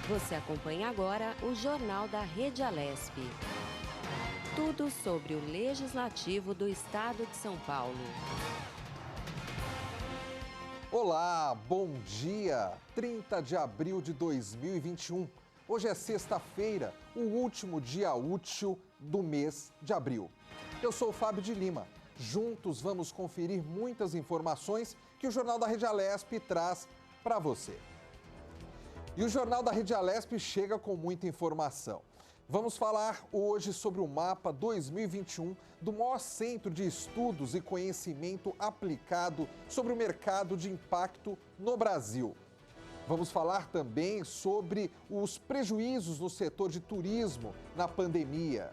Você acompanha agora o Jornal da Rede Alesp. Tudo sobre o Legislativo do Estado de São Paulo. Olá, bom dia! 30 de abril de 2021. Hoje é sexta-feira, o último dia útil do mês de abril. Eu sou o Fábio de Lima. Juntos vamos conferir muitas informações que o Jornal da Rede Alesp traz para você. E o Jornal da Rede Alesp chega com muita informação. Vamos falar hoje sobre o mapa 2021 do maior centro de estudos e conhecimento aplicado sobre o mercado de impacto no Brasil. Vamos falar também sobre os prejuízos no setor de turismo na pandemia.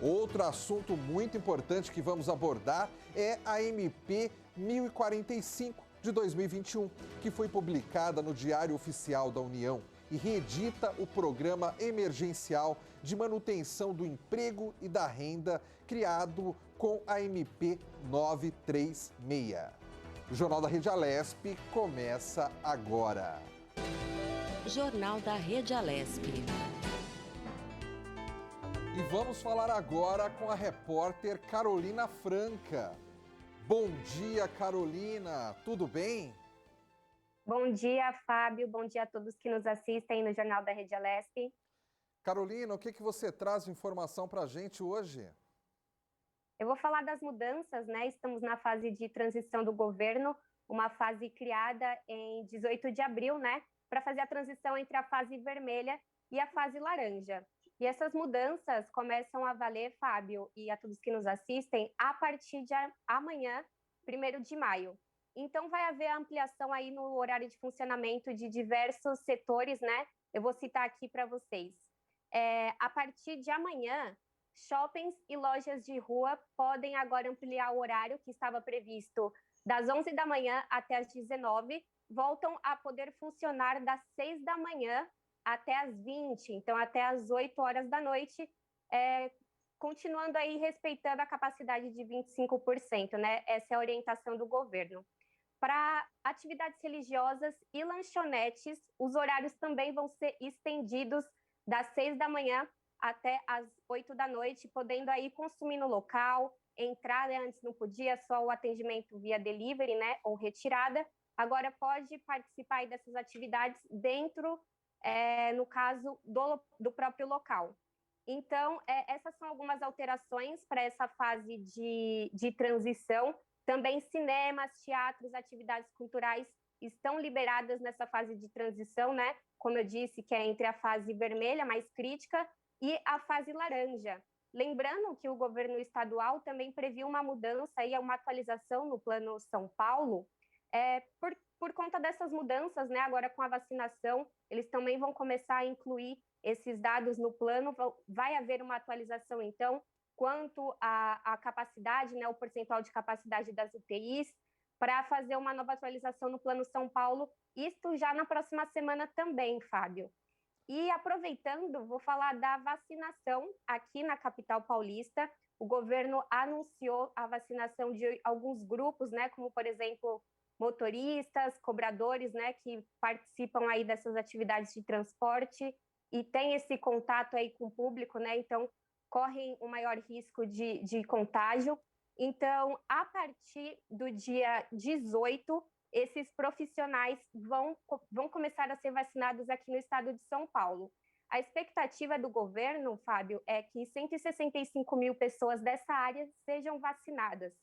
Outro assunto muito importante que vamos abordar é a MP 1045 de 2021, que foi publicada no Diário Oficial da União e reedita o Programa Emergencial de Manutenção do Emprego e da Renda, criado com a MP 936. O Jornal da Rede Alesp começa agora. Jornal da Rede Alesp. E vamos falar agora com a repórter Carolina Franca. Bom dia, Carolina, tudo bem? Bom dia, Fábio. Bom dia a todos que nos assistem no Jornal da Rede Alesp. Carolina, o que você traz de informação para a gente hoje? Eu vou falar das mudanças, né? Estamos na fase de transição do governo, uma fase criada em 18 de abril, né? Para fazer a transição entre a fase vermelha e a fase laranja. E essas mudanças começam a valer, Fábio, e a todos que nos assistem, a partir de amanhã, 1º de maio. Então, vai haver ampliação aí no horário de funcionamento de diversos setores, né? Eu vou citar aqui para vocês. A partir de amanhã, shoppings e lojas de rua podem agora ampliar o horário que estava previsto das 11 da manhã até as 19, voltam a poder funcionar das 6 da manhã até as 20, então até as 8 horas da noite, continuando aí respeitando a capacidade de 25%, né? Essa é a orientação do governo. Para atividades religiosas e lanchonetes, os horários também vão ser estendidos das 6 da manhã até as 8 da noite, podendo aí consumir no local, entrar, né? Antes não podia, só o atendimento via delivery, né? Ou retirada. Agora pode participar aí dessas atividades dentro, no caso, do próprio local. Então, essas são algumas alterações para essa fase de transição. Também cinemas, teatros, atividades culturais estão liberadas nessa fase de transição, né? Como eu disse, que é entre a fase vermelha, mais crítica, e a fase laranja. Lembrando que o governo estadual também previu uma mudança e uma atualização no Plano São Paulo, por conta dessas mudanças, né? Agora com a vacinação, eles também vão começar a incluir esses dados no plano, vai haver uma atualização, então, quanto à capacidade, né, o percentual de capacidade das UTIs, para fazer uma nova atualização no Plano São Paulo, isto já na próxima semana também, Fábio. E aproveitando, vou falar da vacinação aqui na capital paulista. O governo anunciou a vacinação de alguns grupos, né, como, por exemplo, motoristas, cobradores, né, que participam aí dessas atividades de transporte e tem esse contato aí com o público, né, então correm um maior risco de contágio. Então, a partir do dia 18, esses profissionais vão começar a ser vacinados aqui no estado de São Paulo. A expectativa do governo, Fábio, é que 165 mil pessoas dessa área sejam vacinadas.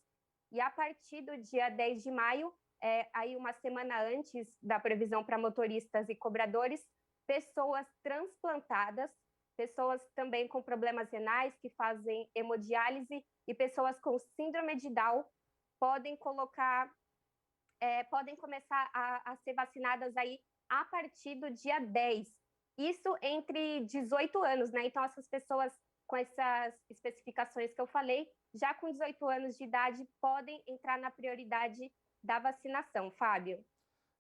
E a partir do dia 10 de maio, aí uma semana antes da previsão para motoristas e cobradores, pessoas transplantadas, pessoas também com problemas renais que fazem hemodiálise e pessoas com síndrome de Down podem começar a ser vacinadas aí a partir do dia 10. Isso entre 18 anos, né? Então, essas pessoas com essas especificações que eu falei, já com 18 anos de idade, podem entrar na prioridade da vacinação, Fábio.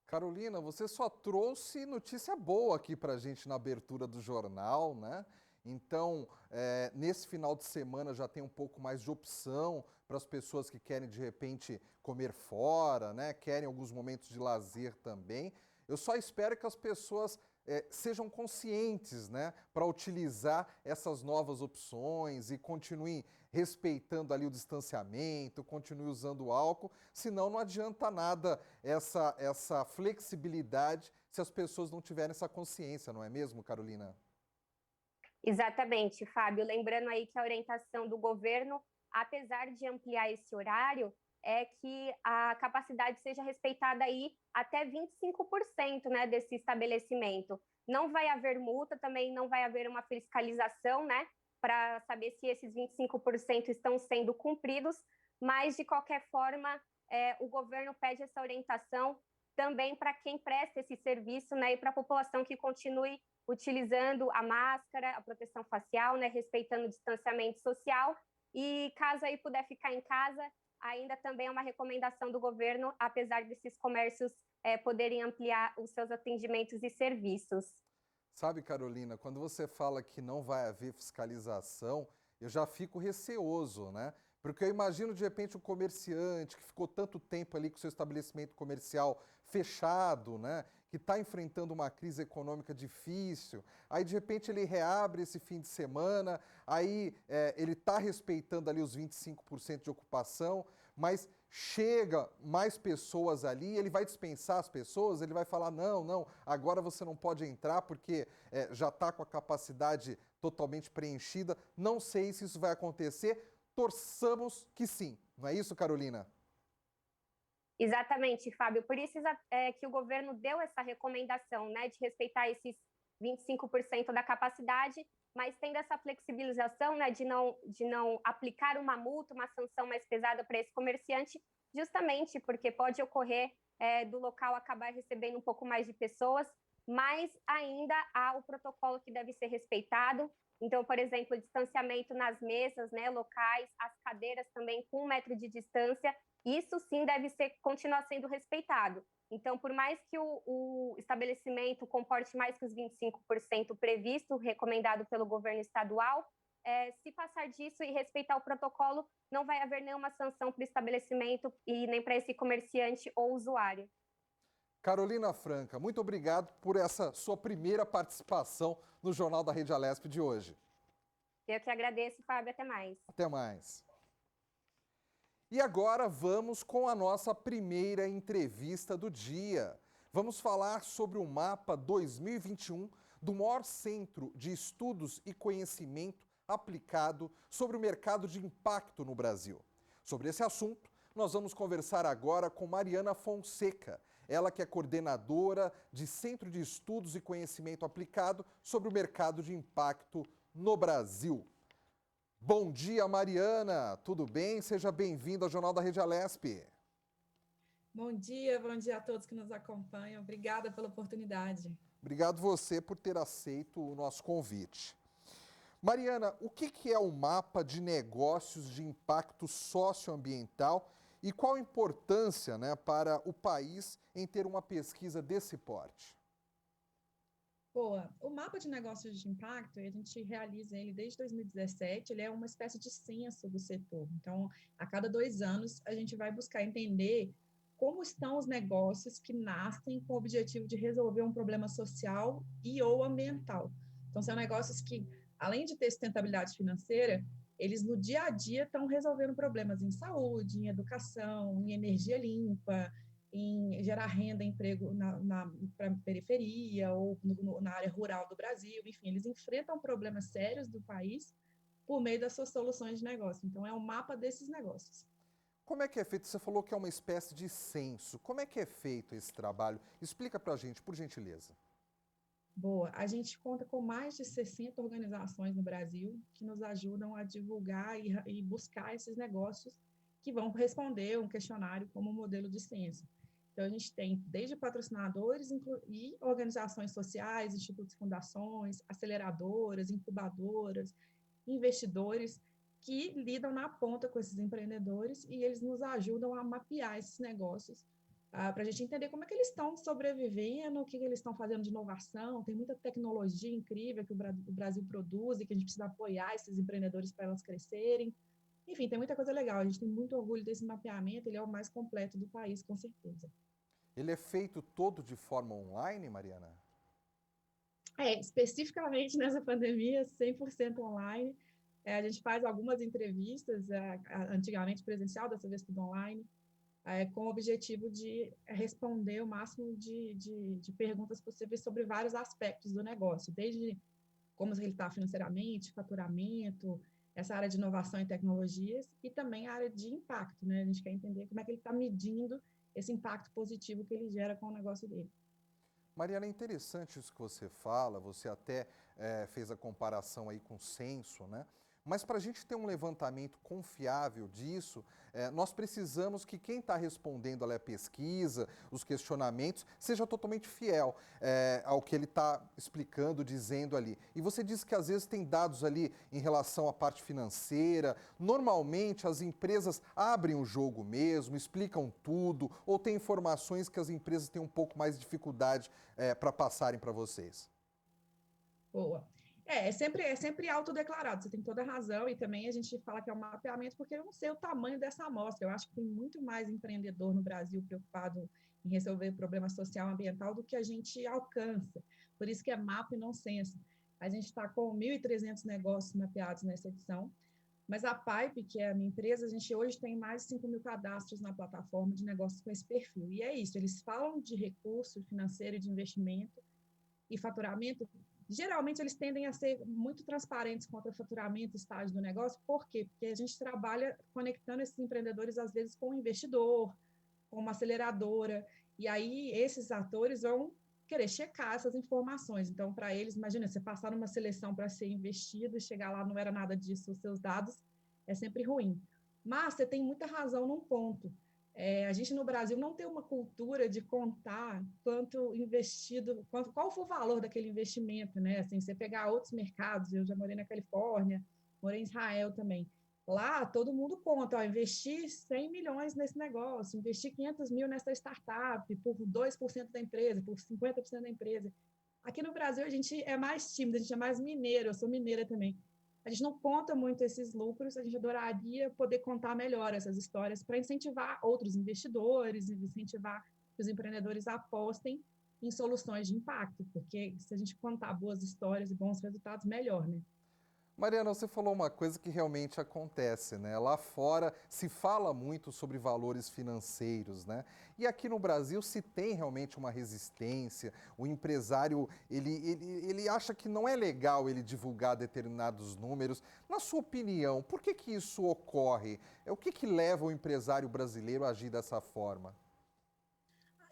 Carolina, você só trouxe notícia boa aqui para a gente na abertura do jornal, né? Então, nesse final de semana já tem um pouco mais de opção para as pessoas que querem, de repente, comer fora, né? Querem alguns momentos de lazer também. Eu só espero que as pessoas sejam conscientes, né, para utilizar essas novas opções e continuem respeitando ali o distanciamento, continuem usando o álcool, senão não adianta nada essa flexibilidade se as pessoas não tiverem essa consciência, não é mesmo, Carolina? Exatamente, Fábio. Lembrando aí que a orientação do governo, apesar de ampliar esse horário, é que a capacidade seja respeitada aí até 25%, né, desse estabelecimento. Não vai haver multa, também não vai haver uma fiscalização, né, para saber se esses 25% estão sendo cumpridos, mas, de qualquer forma, o governo pede essa orientação também para quem presta esse serviço, né, e para a população que continue utilizando a máscara, a proteção facial, né, respeitando o distanciamento social. E caso aí puder ficar em casa, ainda também é uma recomendação do governo, apesar desses comércios poderem ampliar os seus atendimentos e serviços. Sabe, Carolina, quando você fala que não vai haver fiscalização, eu já fico receoso, né? Porque eu imagino, de repente, um comerciante que ficou tanto tempo ali com seu estabelecimento comercial fechado, né? Que está enfrentando uma crise econômica difícil, aí de repente ele reabre esse fim de semana, aí ele está respeitando ali os 25% de ocupação, mas chega mais pessoas ali, ele vai dispensar as pessoas, ele vai falar, não, agora você não pode entrar porque já está com a capacidade totalmente preenchida. Não sei se isso vai acontecer, torçamos que sim. Não é isso, Carolina? Exatamente, Fábio. Por isso que o governo deu essa recomendação, né, de respeitar esses 25% da capacidade, mas tendo essa flexibilização, né, de não aplicar uma multa, uma sanção mais pesada para esse comerciante, justamente porque pode ocorrer do local acabar recebendo um pouco mais de pessoas, mas ainda há o protocolo que deve ser respeitado. Então, por exemplo, o distanciamento nas mesas, né, locais, as cadeiras também com 1 metro de distância, isso sim deve continuar sendo respeitado. Então, por mais que o estabelecimento comporte mais que os 25% previsto, recomendado pelo governo estadual, se passar disso e respeitar o protocolo, não vai haver nenhuma sanção para o estabelecimento e nem para esse comerciante ou usuário. Carolina Franca, muito obrigado por essa sua primeira participação no Jornal da Rede Alesp de hoje. Eu que agradeço, Fábio. Até mais. Até mais. E agora vamos com a nossa primeira entrevista do dia. Vamos falar sobre o mapa 2021 do maior centro de estudos e conhecimento aplicado sobre o mercado de impacto no Brasil. Sobre esse assunto, nós vamos conversar agora com Mariana Fonseca, ela que é coordenadora de Centro de Estudos e Conhecimento Aplicado sobre o mercado de impacto no Brasil. Bom dia, Mariana. Tudo bem? Seja bem-vinda ao Jornal da Rede Alesp. Bom dia a todos que nos acompanham. Obrigada pela oportunidade. Obrigado você por ter aceito o nosso convite. Mariana, o que é o mapa de negócios de impacto socioambiental e qual a importância, né, para o país em ter uma pesquisa desse porte? Boa. O mapa de negócios de impacto, a gente realiza ele desde 2017, ele é uma espécie de censo do setor. Então, a cada 2 anos, a gente vai buscar entender como estão os negócios que nascem com o objetivo de resolver um problema social e ou ambiental. Então, são negócios que, além de ter sustentabilidade financeira, eles no dia a dia estão resolvendo problemas em saúde, em educação, em energia limpa, em gerar renda, emprego na periferia ou na área rural do Brasil. Enfim, eles enfrentam problemas sérios do país por meio das suas soluções de negócio. Então, é um mapa desses negócios. Como é que é feito? Você falou que é uma espécie de censo. Como é que é feito esse trabalho? Explica para a gente, por gentileza. Boa. A gente conta com mais de 60 organizações no Brasil que nos ajudam a divulgar e buscar esses negócios que vão responder um questionário como modelo de ciência. Então, a gente tem desde patrocinadores e organizações sociais, institutos, fundações, aceleradoras, incubadoras, investidores que lidam na ponta com esses empreendedores e eles nos ajudam a mapear esses negócios para a gente entender como é que eles estão sobrevivendo, o que eles estão fazendo de inovação. Tem muita tecnologia incrível que o Brasil produz e que a gente precisa apoiar esses empreendedores para elas crescerem. Enfim, tem muita coisa legal. A gente tem muito orgulho desse mapeamento, ele é o mais completo do país, com certeza. Ele é feito todo de forma online, Mariana? Especificamente nessa pandemia, 100% online. A gente faz algumas entrevistas, antigamente presencial, dessa vez tudo online, com o objetivo de responder o máximo de perguntas possíveis sobre vários aspectos do negócio, desde como ele está financeiramente, faturamento, essa área de inovação e tecnologias, e também a área de impacto, né? A gente quer entender como é que ele está medindo esse impacto positivo que ele gera com o negócio dele. Mariana, é interessante isso que você fala, você até fez a comparação aí com o censo, né? Mas para a gente ter um levantamento confiável disso, nós precisamos que quem está respondendo a pesquisa, os questionamentos, seja totalmente fiel ao que ele está explicando, dizendo ali. E você disse que às vezes tem dados ali em relação à parte financeira. Normalmente as empresas abrem o jogo mesmo, explicam tudo, ou tem informações que as empresas têm um pouco mais de dificuldade para passarem para vocês? Boa. É sempre autodeclarado, você tem toda a razão, e também a gente fala que é um mapeamento porque eu não sei o tamanho dessa amostra. Eu acho que tem muito mais empreendedor no Brasil preocupado em resolver problema social e ambiental do que a gente alcança. Por isso que é mapa e não censo. A gente está com 1.300 negócios mapeados nessa edição, mas a Pipe, que é a minha empresa, a gente hoje tem mais de 5.000 cadastros na plataforma de negócios com esse perfil. E é isso, eles falam de recurso financeiro e de investimento e faturamento. Geralmente, eles tendem a ser muito transparentes quanto ao faturamento e estágio do negócio. Por quê? Porque a gente trabalha conectando esses empreendedores, às vezes, com um investidor, com uma aceleradora, e aí esses atores vão querer checar essas informações. Então, para eles, imagina, você passar numa seleção para ser investido e chegar lá não era nada disso, os seus dados, é sempre ruim. Mas você tem muita razão num ponto. A gente no Brasil não tem uma cultura de contar quanto investido, qual foi o valor daquele investimento, né? Assim, você pegar outros mercados, eu já morei na Califórnia, morei em Israel também. Lá, todo mundo conta, ó, investir 100 milhões nesse negócio, investir 500 mil nessa startup, por 2% da empresa, por 50% da empresa. Aqui no Brasil, a gente é mais tímido, a gente é mais mineiro, eu sou mineira também. A gente não conta muito esses lucros, a gente adoraria poder contar melhor essas histórias para incentivar outros investidores, incentivar que os empreendedores apostem em soluções de impacto, porque se a gente contar boas histórias e bons resultados, melhor, né? Mariana, você falou uma coisa que realmente acontece, né? Lá fora se fala muito sobre valores financeiros, né? E aqui no Brasil se tem realmente uma resistência. O empresário, ele acha que não é legal ele divulgar determinados números. Na sua opinião, por que isso ocorre? O que leva o empresário brasileiro a agir dessa forma?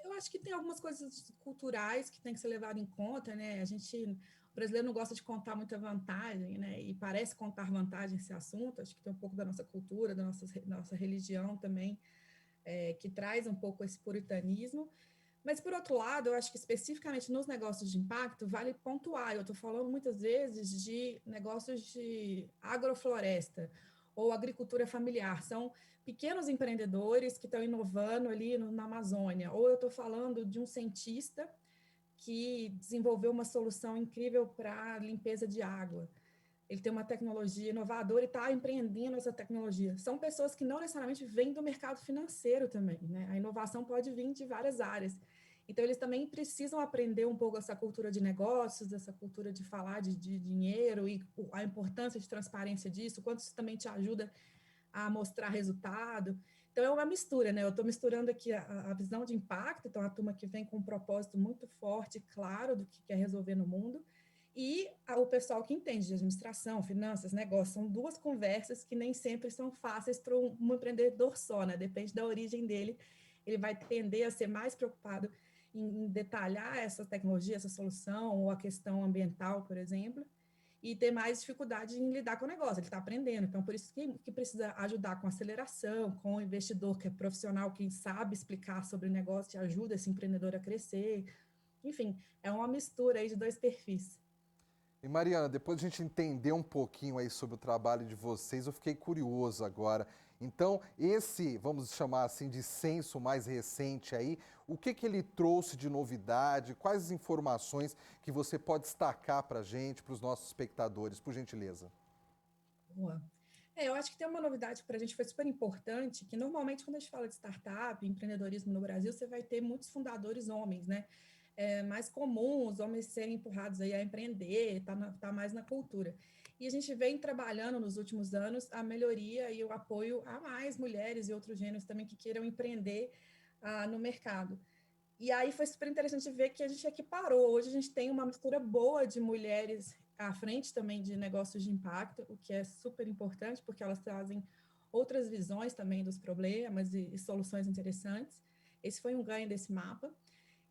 Eu acho que tem algumas coisas culturais que tem que ser levado em conta, né? O brasileiro não gosta de contar muita vantagem, né? E parece contar vantagem esse assunto. Acho que tem um pouco da nossa cultura, da nossa religião também, que traz um pouco esse puritanismo. Mas, por outro lado, eu acho que especificamente nos negócios de impacto, vale pontuar. Eu estou falando muitas vezes de negócios de agrofloresta ou agricultura familiar. São pequenos empreendedores que estão inovando ali na Amazônia. Ou eu estou falando de um cientista que desenvolveu uma solução incrível para limpeza de água. Ele tem uma tecnologia inovadora e está empreendendo essa tecnologia. São pessoas que não necessariamente vêm do mercado financeiro também, né? A inovação pode vir de várias áreas. Então, eles também precisam aprender um pouco essa cultura de negócios, essa cultura de falar de dinheiro e a importância de transparência disso, quanto isso também te ajuda a mostrar resultado. Então, é uma mistura, né? Eu estou misturando aqui a visão de impacto, então a turma que vem com um propósito muito forte, claro, do que quer resolver no mundo, e o pessoal que entende de administração, finanças, negócios. São duas conversas que nem sempre são fáceis para um empreendedor só, né? Depende da origem dele. Ele vai tender a ser mais preocupado em detalhar essa tecnologia, essa solução, ou a questão ambiental, por exemplo, e ter mais dificuldade em lidar com o negócio. Ele está aprendendo. Então, por isso que precisa ajudar com aceleração, com o investidor que é profissional, que sabe explicar sobre o negócio e ajuda esse empreendedor a crescer. Enfim, é uma mistura aí de dois perfis. E Mariana, depois de a gente entender um pouquinho aí sobre o trabalho de vocês, eu fiquei curioso agora. Então, esse, vamos chamar assim, de censo mais recente aí, o que ele trouxe de novidade? Quais as informações que você pode destacar para a gente, para os nossos espectadores, por gentileza? Boa. Eu acho que tem uma novidade que para a gente foi super importante, que normalmente quando a gente fala de startup, empreendedorismo no Brasil, você vai ter muitos fundadores homens, né? É mais comum os homens serem empurrados aí a empreender, tá mais na cultura. E a gente vem trabalhando nos últimos anos a melhoria e o apoio a mais mulheres e outros gêneros também que queiram empreender no mercado. E aí foi super interessante ver que a gente equiparou. Hoje a gente tem uma mistura boa de mulheres à frente também de negócios de impacto, o que é super importante, porque elas trazem outras visões também dos problemas e soluções interessantes. Esse foi um ganho desse mapa.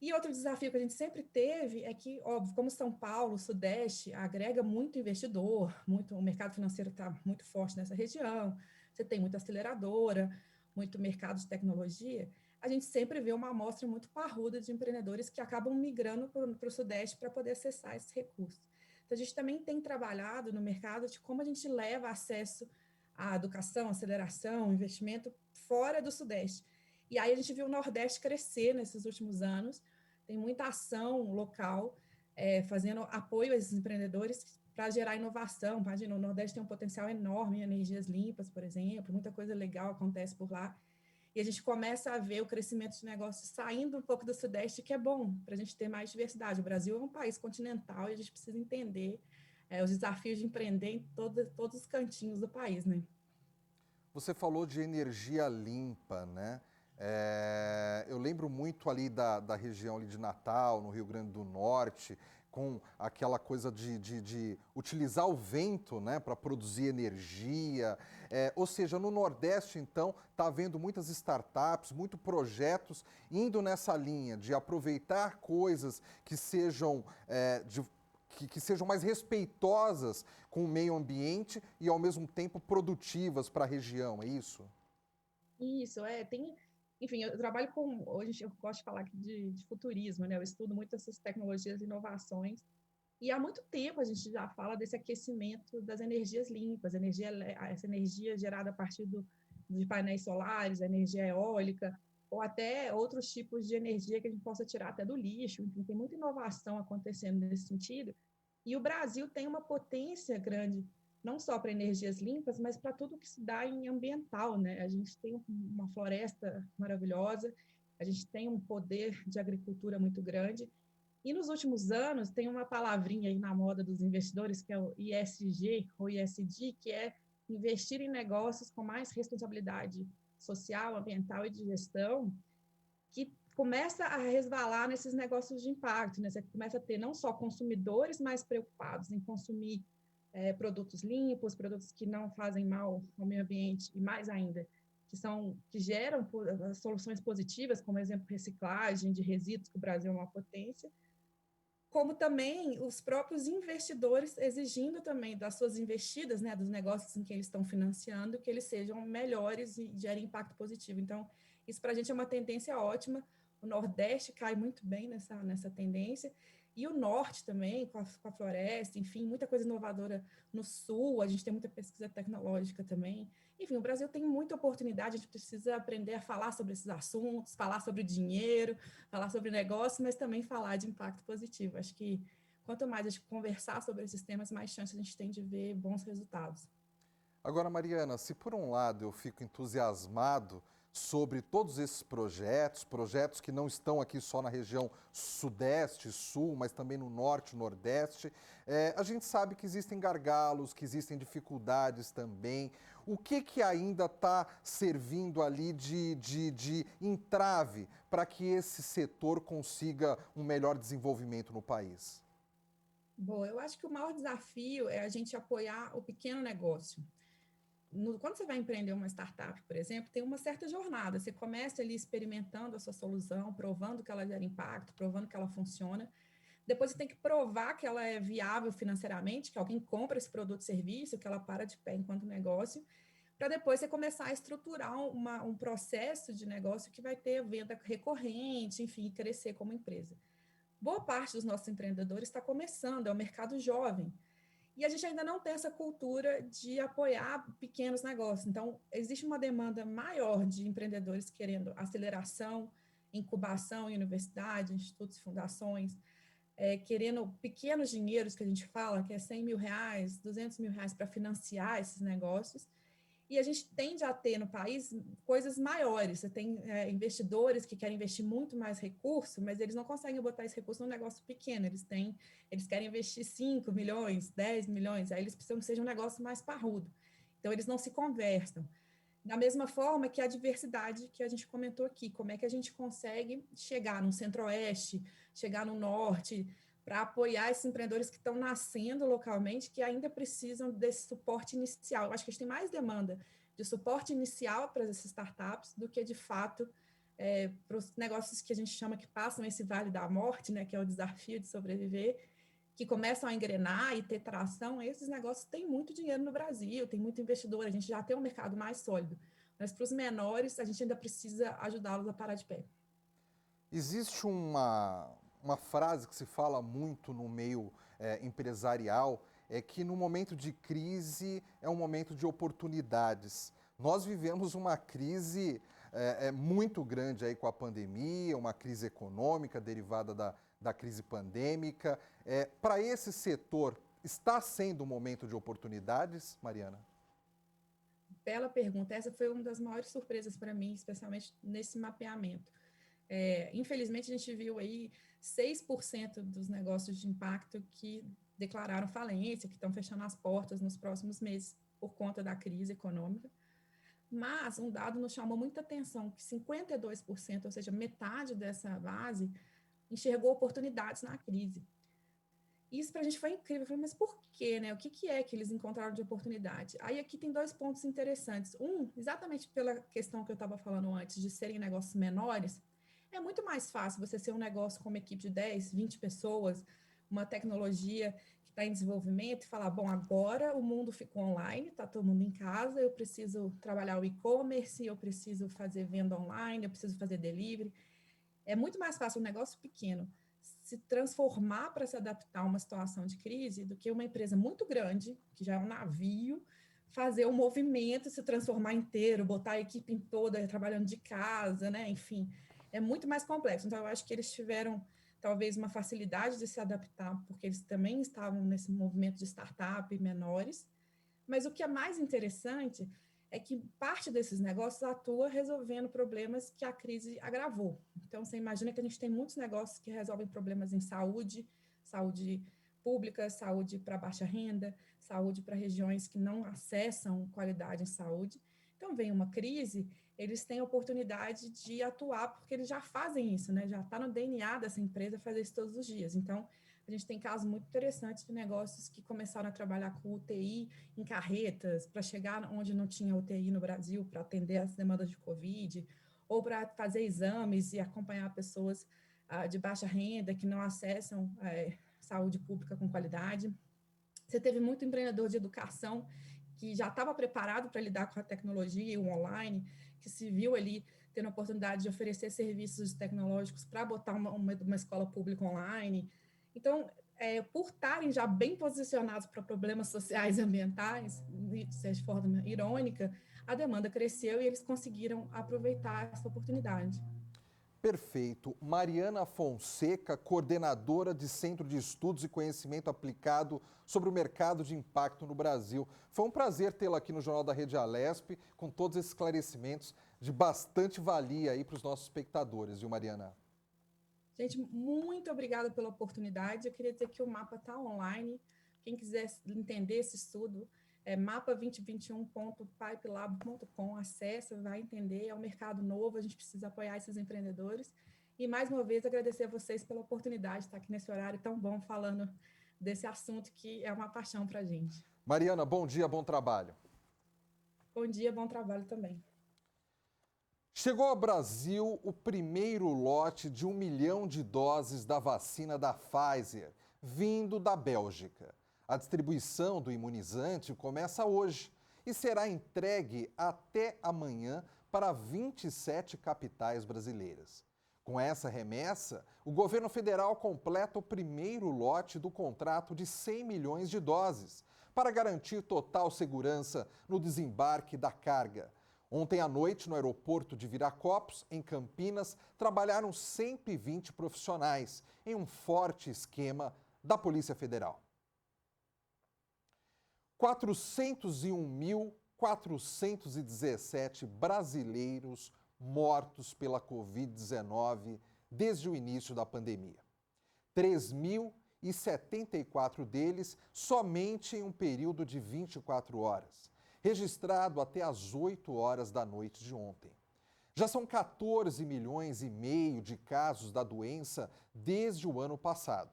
E outro desafio que a gente sempre teve é que, óbvio, como São Paulo, Sudeste, agrega muito investidor, o mercado financeiro está muito forte nessa região, você tem muita aceleradora, muito mercado de tecnologia, a gente sempre vê uma amostra muito parruda de empreendedores que acabam migrando para o Sudeste para poder acessar esses recursos. Então, a gente também tem trabalhado no mercado de como a gente leva acesso à educação, aceleração, investimento fora do Sudeste. E aí a gente viu o Nordeste crescer nesses últimos anos, tem muita ação local, fazendo apoio a esses empreendedores para gerar inovação. Imagina, o Nordeste tem um potencial enorme em energias limpas, por exemplo, muita coisa legal acontece por lá. E a gente começa a ver o crescimento de negócios saindo um pouco do Sudeste, que é bom para a gente ter mais diversidade. O Brasil é um país continental e a gente precisa entender os desafios de empreender em todos os cantinhos do país, né? Você falou de energia limpa, né? Eu lembro muito ali da região ali de Natal, no Rio Grande do Norte, com aquela coisa de utilizar o vento, né, para produzir energia. Ou seja, no Nordeste, então, está havendo muitas startups, muitos projetos indo nessa linha de aproveitar coisas que sejam que sejam mais respeitosas com o meio ambiente e, ao mesmo tempo, produtivas para a região, é isso? Isso, enfim, eu trabalho hoje eu gosto de falar aqui de futurismo, né? Eu estudo muito essas tecnologias e inovações, e há muito tempo a gente já fala desse aquecimento das energias limpas, essa energia gerada a partir de painéis solares, a energia eólica, ou até outros tipos de energia que a gente possa tirar até do lixo. Enfim, tem muita inovação acontecendo nesse sentido. E o Brasil tem uma potência grande, não só para energias limpas, mas para tudo que se dá em ambiental, né? A gente tem uma floresta maravilhosa, a gente tem um poder de agricultura muito grande, e nos últimos anos tem uma palavrinha aí na moda dos investidores, que é o ISG ou ISD, que é investir em negócios com mais responsabilidade social, ambiental e de gestão, que começa a resvalar nesses negócios de impacto, né? Você começa a ter não só consumidores mais preocupados em consumir produtos limpos, produtos que não fazem mal ao meio ambiente, e mais ainda, que geram soluções positivas, como exemplo reciclagem de resíduos, que o Brasil é uma potência, como também os próprios investidores exigindo também das suas investidas, né, dos negócios em que eles estão financiando, que eles sejam melhores e gerem impacto positivo. Então, isso para a gente é uma tendência ótima. O Nordeste cai muito bem nessa tendência, e o Norte também, com a floresta, enfim, muita coisa inovadora no Sul, a gente tem muita pesquisa tecnológica também. Enfim, o Brasil tem muita oportunidade, a gente precisa aprender a falar sobre esses assuntos, falar sobre dinheiro, falar sobre negócio, mas também falar de impacto positivo. Acho que quanto mais a gente conversar sobre esses temas, mais chance a gente tem de ver bons resultados. Agora, Mariana, se por um lado eu fico entusiasmado sobre todos esses projetos que não estão aqui só na região sudeste, sul, mas também no norte, nordeste, a gente sabe que existem gargalos, que existem dificuldades também. O que ainda está servindo ali de entrave para que esse setor consiga um melhor desenvolvimento no país? Bom, eu acho que o maior desafio é a gente apoiar o pequeno negócio. Quando você vai empreender uma startup, por exemplo, tem uma certa jornada. Você começa ali experimentando a sua solução, provando que ela gera impacto, provando que ela funciona. Depois você tem que provar que ela é viável financeiramente, que alguém compra esse produto ou serviço, que ela para de pé enquanto negócio, para depois você começar a estruturar um processo de negócio que vai ter venda recorrente, enfim, crescer como empresa. Boa parte dos nossos empreendedores está começando, é um mercado jovem. E a gente ainda não tem essa cultura de apoiar pequenos negócios. Então, existe uma demanda maior de empreendedores querendo aceleração, incubação em universidade, institutos e fundações, querendo pequenos dinheiros que a gente fala, que é R$ 100 mil, R$ 200 mil para financiar esses negócios. E a gente tende a ter no país coisas maiores. Você tem investidores que querem investir muito mais recurso, mas eles não conseguem botar esse recurso num negócio pequeno. Eles querem investir 5 milhões, 10 milhões, aí eles precisam que seja um negócio mais parrudo. Então, eles não se conversam. Da mesma forma que a diversidade que a gente comentou aqui, como é que a gente consegue chegar no centro-oeste, chegar no norte, para apoiar esses empreendedores que estão nascendo localmente, que ainda precisam desse suporte inicial. Eu acho que a gente tem mais demanda de suporte inicial para essas startups do que, de fato, para os negócios que a gente chama que passam esse vale da morte, né, que é o desafio de sobreviver, que começam a engrenar e ter tração. Esses negócios têm muito dinheiro no Brasil, tem muito investidor, a gente já tem um mercado mais sólido. Mas para os menores, a gente ainda precisa ajudá-los a parar de pé. Existe uma frase que se fala muito no meio empresarial, é que no momento de crise é um momento de oportunidades. Nós vivemos uma crise muito grande aí com a pandemia, uma crise econômica derivada da crise pandêmica. Para esse setor, está sendo um momento de oportunidades, Mariana? Bela pergunta. Essa foi uma das maiores surpresas para mim, especialmente nesse mapeamento. Infelizmente, a gente viu aí 6% dos negócios de impacto que declararam falência, que estão fechando as portas nos próximos meses por conta da crise econômica. Mas um dado nos chamou muita atenção, que 52%, ou seja, metade dessa base, enxergou oportunidades na crise. Isso para a gente foi incrível. Eu falei, mas por quê, né? O que é que eles encontraram de oportunidade? Aí aqui tem 2 pontos interessantes. Exatamente pela questão que eu estava falando antes, de serem negócios menores, é muito mais fácil você ser um negócio com uma equipe de 10, 20 pessoas, uma tecnologia que está em desenvolvimento e falar, bom, agora o mundo ficou online, está todo mundo em casa, eu preciso trabalhar o e-commerce, eu preciso fazer venda online, eu preciso fazer delivery. É muito mais fácil um negócio pequeno se transformar para se adaptar a uma situação de crise do que uma empresa muito grande, que já é um navio, fazer um movimento, se transformar inteiro, botar a equipe toda trabalhando de casa, né? Enfim, é muito mais complexo. Então, eu acho que eles tiveram talvez uma facilidade de se adaptar, porque eles também estavam nesse movimento de startup menores. Mas o que é mais interessante é que parte desses negócios atua resolvendo problemas que a crise agravou. Então, você imagina que a gente tem muitos negócios que resolvem problemas em saúde, saúde pública, saúde para baixa renda, saúde para regiões que não acessam qualidade em saúde. Então, vem uma crise, eles têm a oportunidade de atuar, porque eles já fazem isso, né? Já está no DNA dessa empresa fazer isso todos os dias. Então, a gente tem casos muito interessantes de negócios que começaram a trabalhar com UTI em carretas, para chegar onde não tinha UTI no Brasil, para atender as demandas de Covid, ou para fazer exames e acompanhar pessoas de baixa renda que não acessam saúde pública com qualidade. Você teve muito empreendedor de educação que já estava preparado para lidar com a tecnologia e o online, que se viu ali tendo a oportunidade de oferecer serviços tecnológicos para botar uma escola pública online. Então, por estarem já bem posicionados para problemas sociais e ambientais, de forma irônica, a demanda cresceu e eles conseguiram aproveitar essa oportunidade. Perfeito. Mariana Fonseca, coordenadora de Centro de Estudos e Conhecimento Aplicado sobre o Mercado de Impacto no Brasil. Foi um prazer tê-la aqui no Jornal da Rede Alesp, com todos esses esclarecimentos de bastante valia aí para os nossos espectadores, viu, Mariana? Gente, muito obrigada pela oportunidade. Eu queria dizer que o mapa está online. Quem quiser entender esse estudo, mapa2021.pipelab.com, acessa, vai entender. É um mercado novo, a gente precisa apoiar esses empreendedores. E, mais uma vez, agradecer a vocês pela oportunidade de estar aqui nesse horário tão bom, falando desse assunto que é uma paixão para a gente. Mariana, bom dia, bom trabalho. Bom dia, bom trabalho também. Chegou ao Brasil o primeiro lote de 1 milhão de doses da vacina da Pfizer, vindo da Bélgica. A distribuição do imunizante começa hoje e será entregue até amanhã para 27 capitais brasileiras. Com essa remessa, o governo federal completa o primeiro lote do contrato de 100 milhões de doses, para garantir total segurança no desembarque da carga. Ontem à noite, no aeroporto de Viracopos, em Campinas, trabalharam 120 profissionais em um forte esquema da Polícia Federal. 401.400 417 brasileiros mortos pela Covid-19 desde o início da pandemia. 3.074 deles somente em um período de 24 horas, registrado até às 8 horas da noite de ontem. Já são 14 milhões e meio de casos da doença desde o ano passado.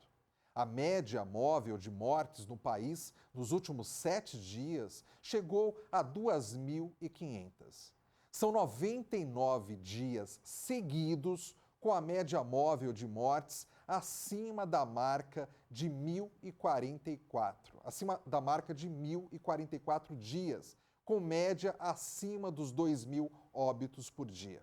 A média móvel de mortes no país nos últimos 7 dias chegou a 2.500. São 99 dias seguidos com a média móvel de mortes acima da marca de 1.044, acima da marca de 1.044 dias, com média acima dos 2.000 óbitos por dia.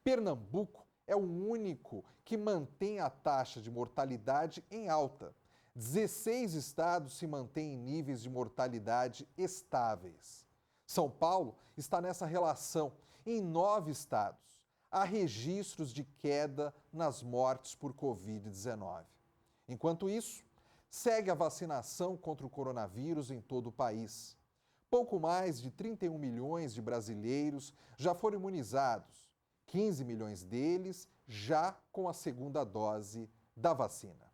Pernambuco é o único que mantém a taxa de mortalidade em alta. 16 estados se mantêm em níveis de mortalidade estáveis. São Paulo está nessa relação. Em 9 estados, há registros de queda nas mortes por Covid-19. Enquanto isso, segue a vacinação contra o coronavírus em todo o país. Pouco mais de 31 milhões de brasileiros já foram imunizados, 15 milhões deles já com a segunda dose da vacina.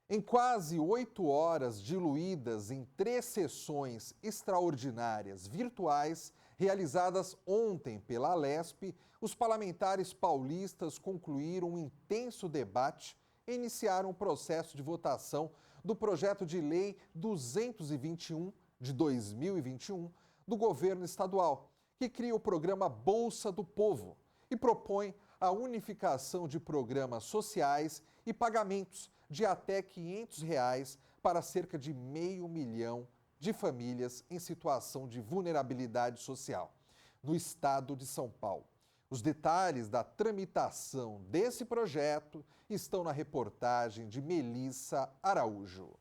Em quase 8 horas diluídas em 3 sessões extraordinárias virtuais, realizadas ontem pela Alesp, os parlamentares paulistas concluíram um intenso debate e iniciaram o processo de votação do projeto de lei 221 de 2021 do governo estadual, que cria o programa Bolsa do Povo e propõe a unificação de programas sociais e pagamentos de até R$ 500 para cerca de 500 mil de famílias em situação de vulnerabilidade social, no estado de São Paulo. Os detalhes da tramitação desse projeto estão na reportagem de Melissa Araújo.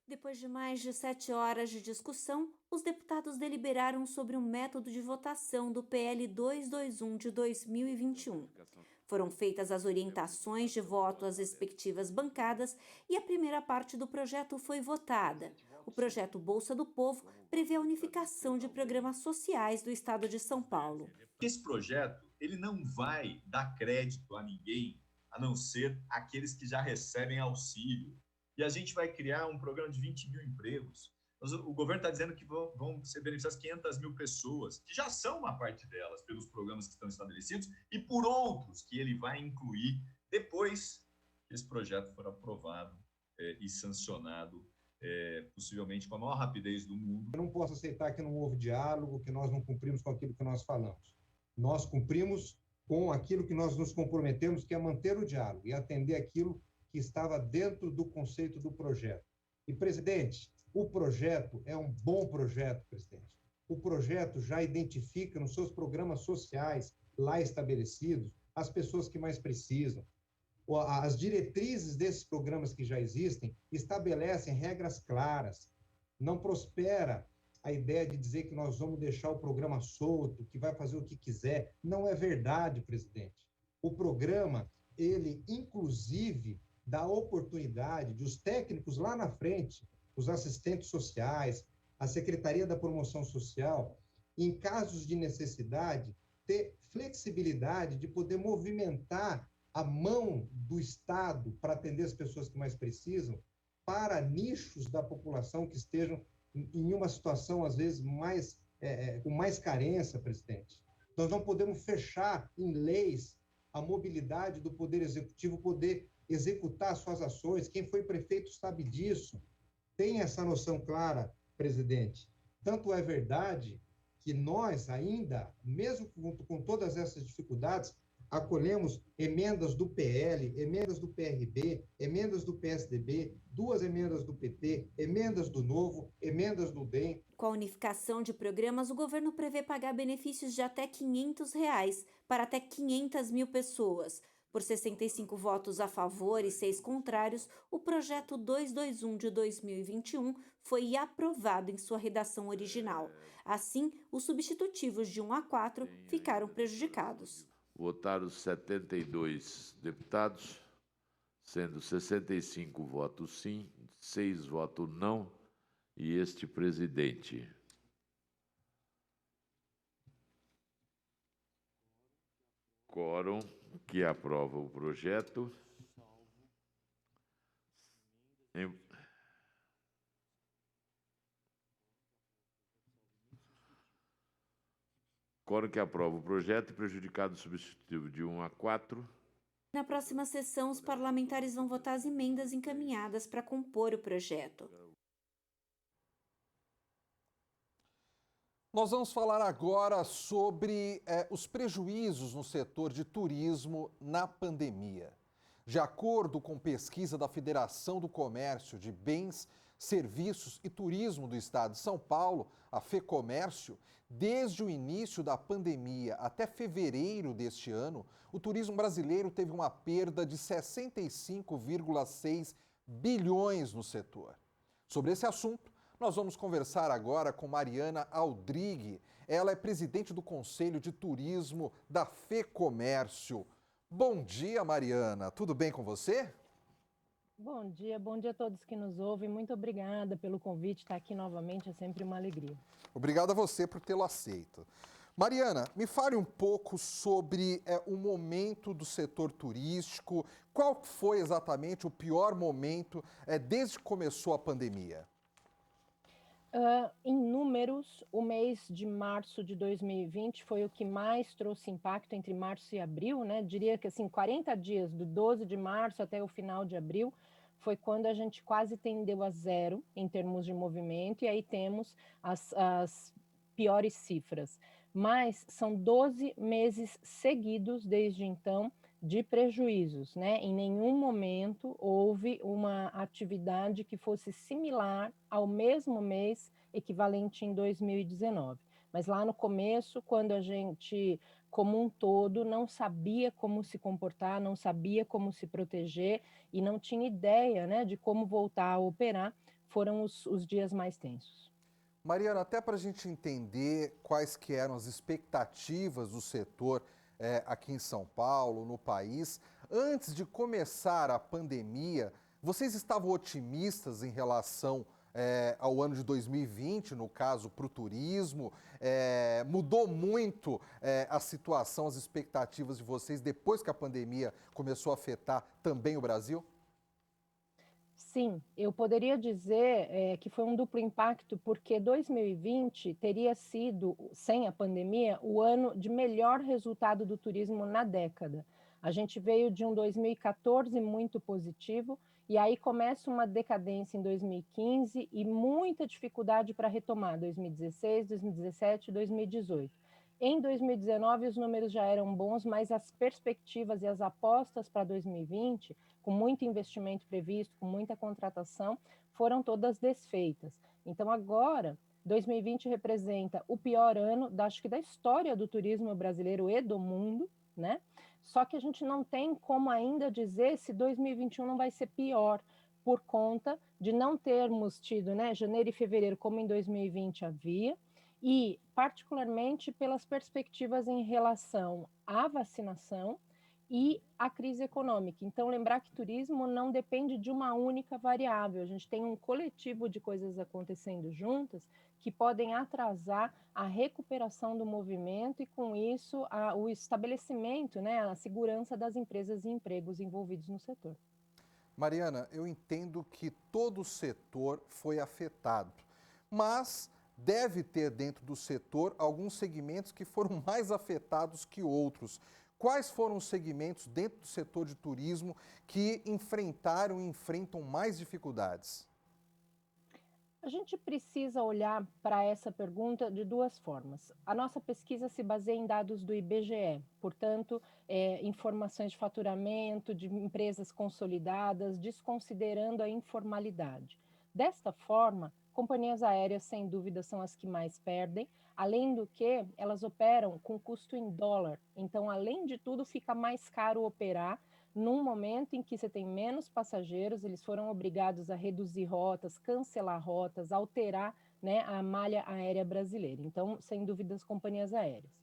Depois de mais de 7 horas de discussão, os deputados deliberaram sobre o método de votação do PL 221 de 2021. Foram feitas as orientações de voto às respectivas bancadas e a primeira parte do projeto foi votada. O projeto Bolsa do Povo prevê a unificação de programas sociais do estado de São Paulo. Esse projeto ele não vai dar crédito a ninguém, a não ser aqueles que já recebem auxílio. E a gente vai criar um programa de 20 mil empregos. O governo está dizendo que vão ser beneficiadas 500 mil pessoas, que já são uma parte delas pelos programas que estão estabelecidos e por outros que ele vai incluir depois que esse projeto for aprovado e sancionado, possivelmente com a maior rapidez do mundo. Eu não posso aceitar que não houve diálogo, que nós não cumprimos com aquilo que nós falamos. Nós cumprimos com aquilo que nós nos comprometemos, que é manter o diálogo e atender aquilo que estava dentro do conceito do projeto. E, presidente, o projeto é um bom projeto, presidente. O projeto já identifica nos seus programas sociais lá estabelecidos as pessoas que mais precisam. As diretrizes desses programas que já existem estabelecem regras claras. Não prospera a ideia de dizer que nós vamos deixar o programa solto, que vai fazer o que quiser. Não é verdade, presidente. O programa, ele, inclusive, dá oportunidade de os técnicos lá na frente, os assistentes sociais, a Secretaria da Promoção Social, em casos de necessidade, ter flexibilidade de poder movimentar a mão do Estado para atender as pessoas que mais precisam para nichos da população que estejam em uma situação, às vezes, com mais carência, presidente. Nós não podemos fechar em leis a mobilidade do Poder Executivo, poder executar suas ações. Quem foi prefeito sabe disso. Tem essa noção clara, presidente. Tanto é verdade que nós ainda, mesmo com todas essas dificuldades, acolhemos emendas do PL, emendas do PRB, emendas do PSDB, 2 emendas do PT, emendas do Novo, emendas do DEM. Com a unificação de programas, o governo prevê pagar benefícios de até R$ 500 para até 500 mil pessoas. Por 65 votos a favor e 6 contrários, o projeto 221 de 2021 foi aprovado em sua redação original. Assim, os substitutivos de 1 a 4 ficaram prejudicados. Votaram 72 deputados, sendo 65 votos sim, 6 votos não e este presidente. Quórum que aprova o projeto. Quórum que aprova o projeto, prejudicado substitutivo de 1 a 4. Na próxima sessão, os parlamentares vão votar as emendas encaminhadas para compor o projeto. Nós vamos falar agora sobre os prejuízos no setor de turismo na pandemia. De acordo com pesquisa da Federação do Comércio de Bens, Serviços e Turismo do Estado de São Paulo, a FEComércio, desde o início da pandemia até fevereiro deste ano, o turismo brasileiro teve uma perda de 65,6 bilhões no setor. Sobre esse assunto, nós vamos conversar agora com Mariana Aldrigue. Ela é presidente do Conselho de Turismo da FEComércio. Bom dia, Mariana. Tudo bem com você? Bom dia a todos que nos ouvem. Muito obrigada pelo convite. Estar aqui novamente é sempre uma alegria. Obrigado a você por tê-lo aceito. Mariana, me fale um pouco sobre o momento do setor turístico. Qual foi exatamente o pior momento desde que começou a pandemia? Em números, o mês de março de 2020 foi o que mais trouxe impacto entre março e abril, né? Diria que assim, 40 dias, do 12 de março até o final de abril, foi quando a gente quase tendeu a zero em termos de movimento, e aí temos as piores cifras. Mas são 12 meses seguidos desde então de prejuízos, né? Em nenhum momento houve uma atividade que fosse similar ao mesmo mês equivalente em 2019. Mas lá no começo, quando a gente, como um todo, não sabia como se comportar, não sabia como se proteger e não tinha ideia, né, de como voltar a operar, foram os dias mais tensos. Mariana, até para a gente entender quais que eram as expectativas do setor aqui em São Paulo, no país, antes de começar a pandemia, vocês estavam otimistas em relação ao ano de 2020, no caso, para o turismo? Mudou muito a situação, as expectativas de vocês depois que a pandemia começou a afetar também o Brasil? Sim, eu poderia dizer que foi um duplo impacto, porque 2020 teria sido, sem a pandemia, o ano de melhor resultado do turismo na década. A gente veio de um 2014 muito positivo, e aí começa uma decadência em 2015 e muita dificuldade para retomar 2016, 2017 e 2018. Em 2019, os números já eram bons, mas as perspectivas e as apostas para 2020, com muito investimento previsto, com muita contratação, foram todas desfeitas. Então, agora, 2020 representa o pior ano, acho que da história do turismo brasileiro e do mundo, né? Só que a gente não tem como ainda dizer se 2021 não vai ser pior, por conta de não termos tido, né, janeiro e fevereiro como em 2020 havia, e particularmente pelas perspectivas em relação à vacinação e à crise econômica. Então, lembrar que turismo não depende de uma única variável, a gente tem um coletivo de coisas acontecendo juntas que podem atrasar a recuperação do movimento e, com isso, o estabelecimento, né, a segurança das empresas e empregos envolvidos no setor. Mariana, eu entendo que todo o setor foi afetado, mas deve ter dentro do setor alguns segmentos que foram mais afetados que outros. Quais foram os segmentos dentro do setor de turismo que enfrentaram e enfrentam mais dificuldades? A gente precisa olhar para essa pergunta de duas formas. A nossa pesquisa se baseia em dados do IBGE, portanto, informações de faturamento, de empresas consolidadas, desconsiderando a informalidade. Desta forma, companhias aéreas, sem dúvida, são as que mais perdem, além do que elas operam com custo em dólar. Então, além de tudo, fica mais caro operar num momento em que você tem menos passageiros, eles foram obrigados a reduzir rotas, cancelar rotas, alterar, né, a malha aérea brasileira. Então, sem dúvida, as companhias aéreas.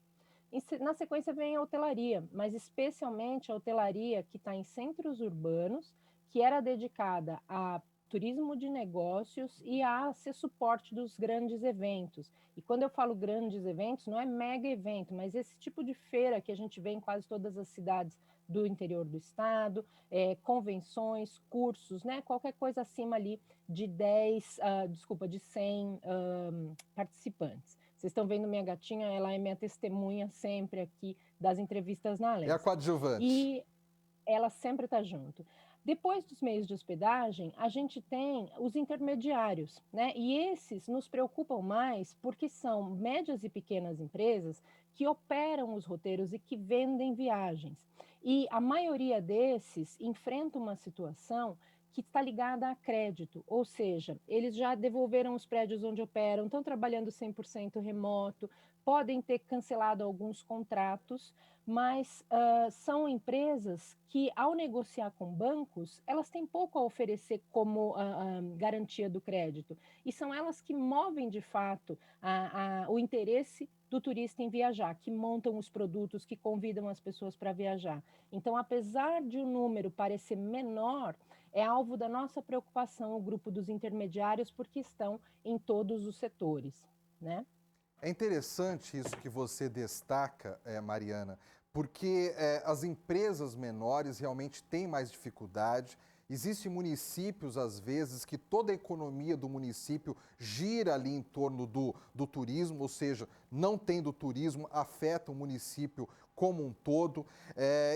Na sequência vem a hotelaria, mas especialmente a hotelaria que está em centros urbanos, que era dedicada a turismo de negócios e a ser suporte dos grandes eventos. E quando eu falo grandes eventos, não é mega evento, mas esse tipo de feira que a gente vê em quase todas as cidades do interior do estado, convenções, cursos, né? Qualquer coisa acima ali de 100 participantes. Vocês estão vendo minha gatinha, ela é minha testemunha sempre aqui das entrevistas na Alesp. É a coadjuvante. E ela sempre está junto. Depois dos meios de hospedagem, a gente tem os intermediários, né? E esses nos preocupam mais porque são médias e pequenas empresas que operam os roteiros e que vendem viagens. E a maioria desses enfrenta uma situação que está ligada a crédito, ou seja, eles já devolveram os prédios onde operam, estão trabalhando 100% remoto, podem ter cancelado alguns contratos, mas são empresas que, ao negociar com bancos, elas têm pouco a oferecer como garantia do crédito, e são elas que movem, de fato, o interesse do turista em viajar, que montam os produtos, que convidam as pessoas para viajar. Então, apesar de o número parecer menor, é alvo da nossa preocupação o grupo dos intermediários, porque estão em todos os setores, né? É interessante isso que você destaca, Mariana, porque as empresas menores realmente têm mais dificuldade. Existem municípios, às vezes, que toda a economia do município gira ali em torno do turismo, ou seja, não tendo turismo, afeta o município como um todo.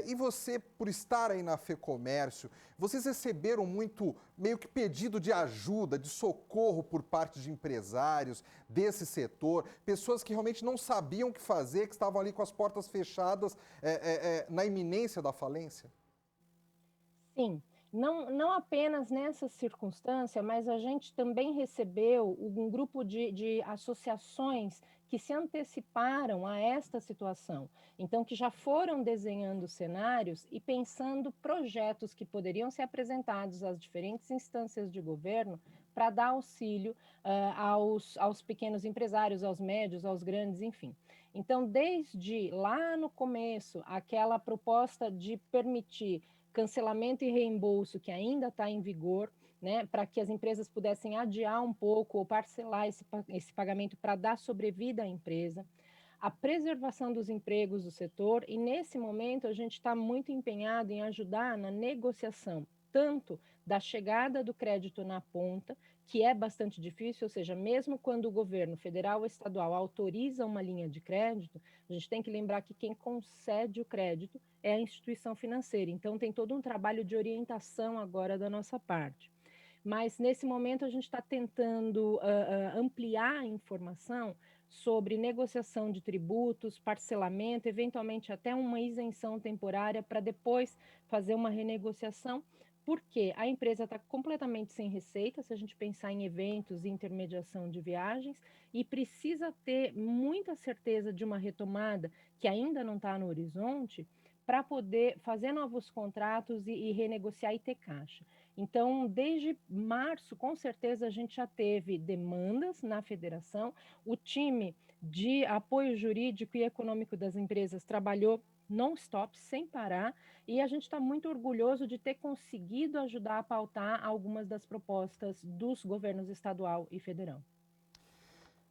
E você, por estar aí na FEComércio, vocês receberam muito, meio que pedido de ajuda, de socorro por parte de empresários desse setor, pessoas que realmente não sabiam o que fazer, que estavam ali com as portas fechadas na iminência da falência? Sim. Não apenas nessa circunstância, mas a gente também recebeu um grupo de associações que se anteciparam a esta situação. Então, que já foram desenhando cenários e pensando projetos que poderiam ser apresentados às diferentes instâncias de governo para dar auxílio aos pequenos empresários, aos médios, aos grandes, enfim. Então, desde lá no começo, aquela proposta de permitir cancelamento e reembolso que ainda está em vigor, né, para que as empresas pudessem adiar um pouco ou parcelar esse pagamento para dar sobrevida à empresa, a preservação dos empregos do setor, e nesse momento a gente está muito empenhado em ajudar na negociação, tanto da chegada do crédito na ponta, que é bastante difícil, ou seja, mesmo quando o governo federal ou estadual autoriza uma linha de crédito, a gente tem que lembrar que quem concede o crédito é a instituição financeira. Então, tem todo um trabalho de orientação agora da nossa parte. Mas, nesse momento, a gente está tentando ampliar a informação sobre negociação de tributos, parcelamento, eventualmente até uma isenção temporária para depois fazer uma renegociação, porque a empresa está completamente sem receita, se a gente pensar em eventos e intermediação de viagens, e precisa ter muita certeza de uma retomada que ainda não está no horizonte, para poder fazer novos contratos e renegociar e ter caixa. Então, desde março, com certeza, a gente já teve demandas na federação. O time de apoio jurídico e econômico das empresas trabalhou non-stop, sem parar, e a gente está muito orgulhoso de ter conseguido ajudar a pautar algumas das propostas dos governos estadual e federal.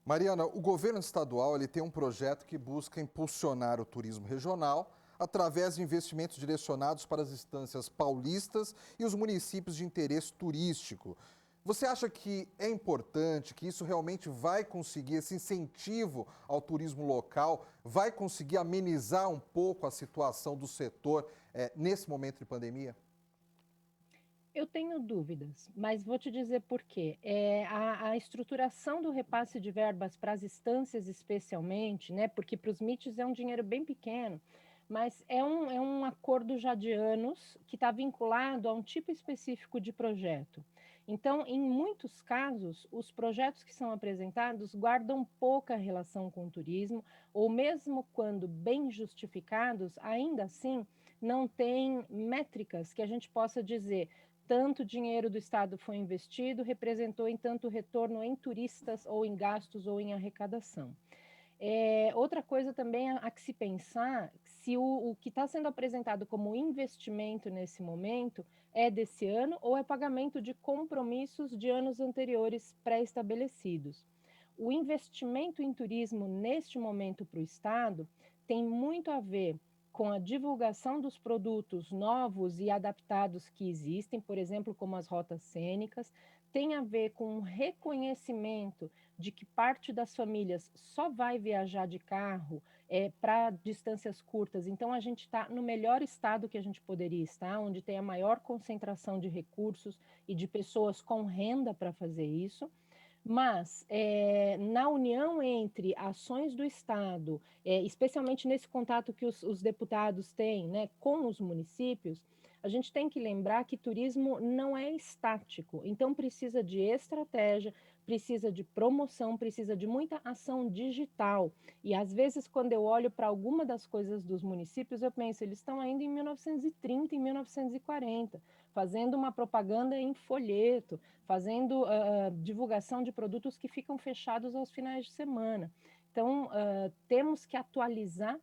Mariana, o governo estadual ele tem um projeto que busca impulsionar o turismo regional através de investimentos direcionados para as instâncias paulistas e os municípios de interesse turístico. Você acha que é importante, que isso realmente vai conseguir, esse incentivo ao turismo local, vai conseguir amenizar um pouco a situação do setor nesse momento de pandemia? Eu tenho dúvidas, mas vou te dizer por quê. A estruturação do repasse de verbas para as instâncias especialmente, né, porque para os MITs é um dinheiro bem pequeno, mas é um acordo já de anos que está vinculado a um tipo específico de projeto. Então, em muitos casos, os projetos que são apresentados guardam pouca relação com o turismo, ou mesmo quando bem justificados, ainda assim, não tem métricas que a gente possa dizer tanto dinheiro do Estado foi investido, representou em tanto retorno em turistas, ou em gastos, ou em arrecadação. Outra coisa também a que se pensar, se o que está sendo apresentado como investimento nesse momento é desse ano ou é pagamento de compromissos de anos anteriores pré-estabelecidos. O investimento em turismo neste momento para o Estado tem muito a ver com a divulgação dos produtos novos e adaptados que existem, por exemplo, como as rotas cênicas, tem a ver com um reconhecimento de que parte das famílias só vai viajar de carro para distâncias curtas. Então, a gente está no melhor estado que a gente poderia estar, onde tem a maior concentração de recursos e de pessoas com renda para fazer isso. Mas, na união entre ações do Estado, especialmente nesse contato que os deputados têm, né, com os municípios, a gente tem que lembrar que turismo não é estático, então precisa de estratégia, precisa de promoção, precisa de muita ação digital. E às vezes, quando eu olho para alguma das coisas dos municípios, eu penso, eles estão ainda em 1930, em 1940, fazendo uma propaganda em folheto, fazendo divulgação de produtos que ficam fechados aos finais de semana. Então, temos que atualizar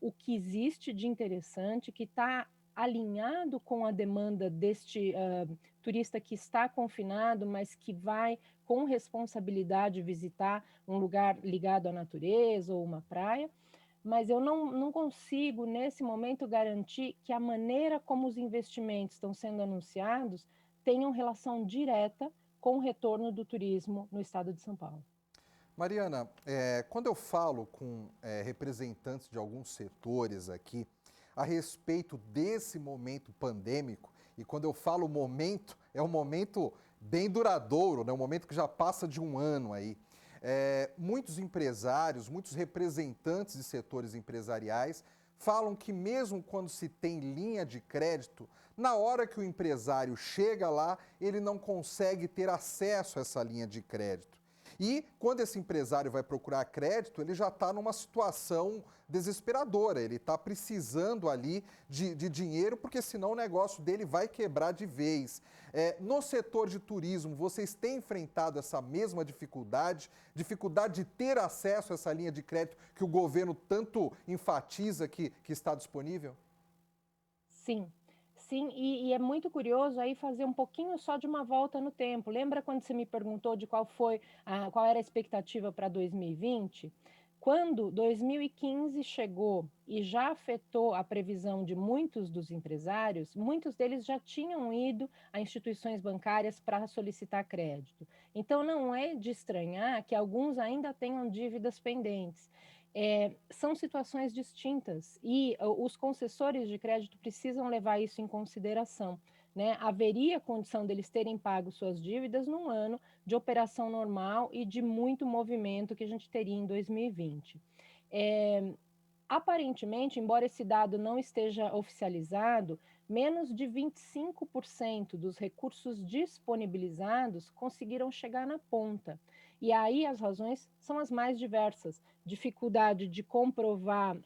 o que existe de interessante, que está alinhado com a demanda deste turista que está confinado, mas que vai com responsabilidade visitar um lugar ligado à natureza ou uma praia. Mas eu não consigo, nesse momento, garantir que a maneira como os investimentos estão sendo anunciados tenham relação direta com o retorno do turismo no estado de São Paulo. Mariana, quando eu falo com representantes de alguns setores aqui a respeito desse momento pandêmico, e quando eu falo momento, é um momento bem duradouro, né? Um momento que já passa de um ano aí. Muitos empresários, muitos representantes de setores empresariais falam que mesmo quando se tem linha de crédito, na hora que o empresário chega lá, ele não consegue ter acesso a essa linha de crédito. E quando esse empresário vai procurar crédito, ele já está numa situação desesperadora, ele está precisando ali de dinheiro, porque senão o negócio dele vai quebrar de vez. No setor de turismo, vocês têm enfrentado essa mesma dificuldade de ter acesso a essa linha de crédito que o governo tanto enfatiza que está disponível? Sim. Sim, e é muito curioso aí fazer um pouquinho só de uma volta no tempo. Lembra quando você me perguntou de qual era a expectativa para 2020? Quando 2015 chegou e já afetou a previsão de muitos dos empresários, muitos deles já tinham ido a instituições bancárias para solicitar crédito. Então, não é de estranhar que alguns ainda tenham dívidas pendentes. São situações distintas e os concessores de crédito precisam levar isso em consideração, né? Haveria condição deles terem pago suas dívidas num ano de operação normal e de muito movimento que a gente teria em 2020. Aparentemente, embora esse dado não esteja oficializado, menos de 25% dos recursos disponibilizados conseguiram chegar na ponta. E aí as razões são as mais diversas: dificuldade de comprovar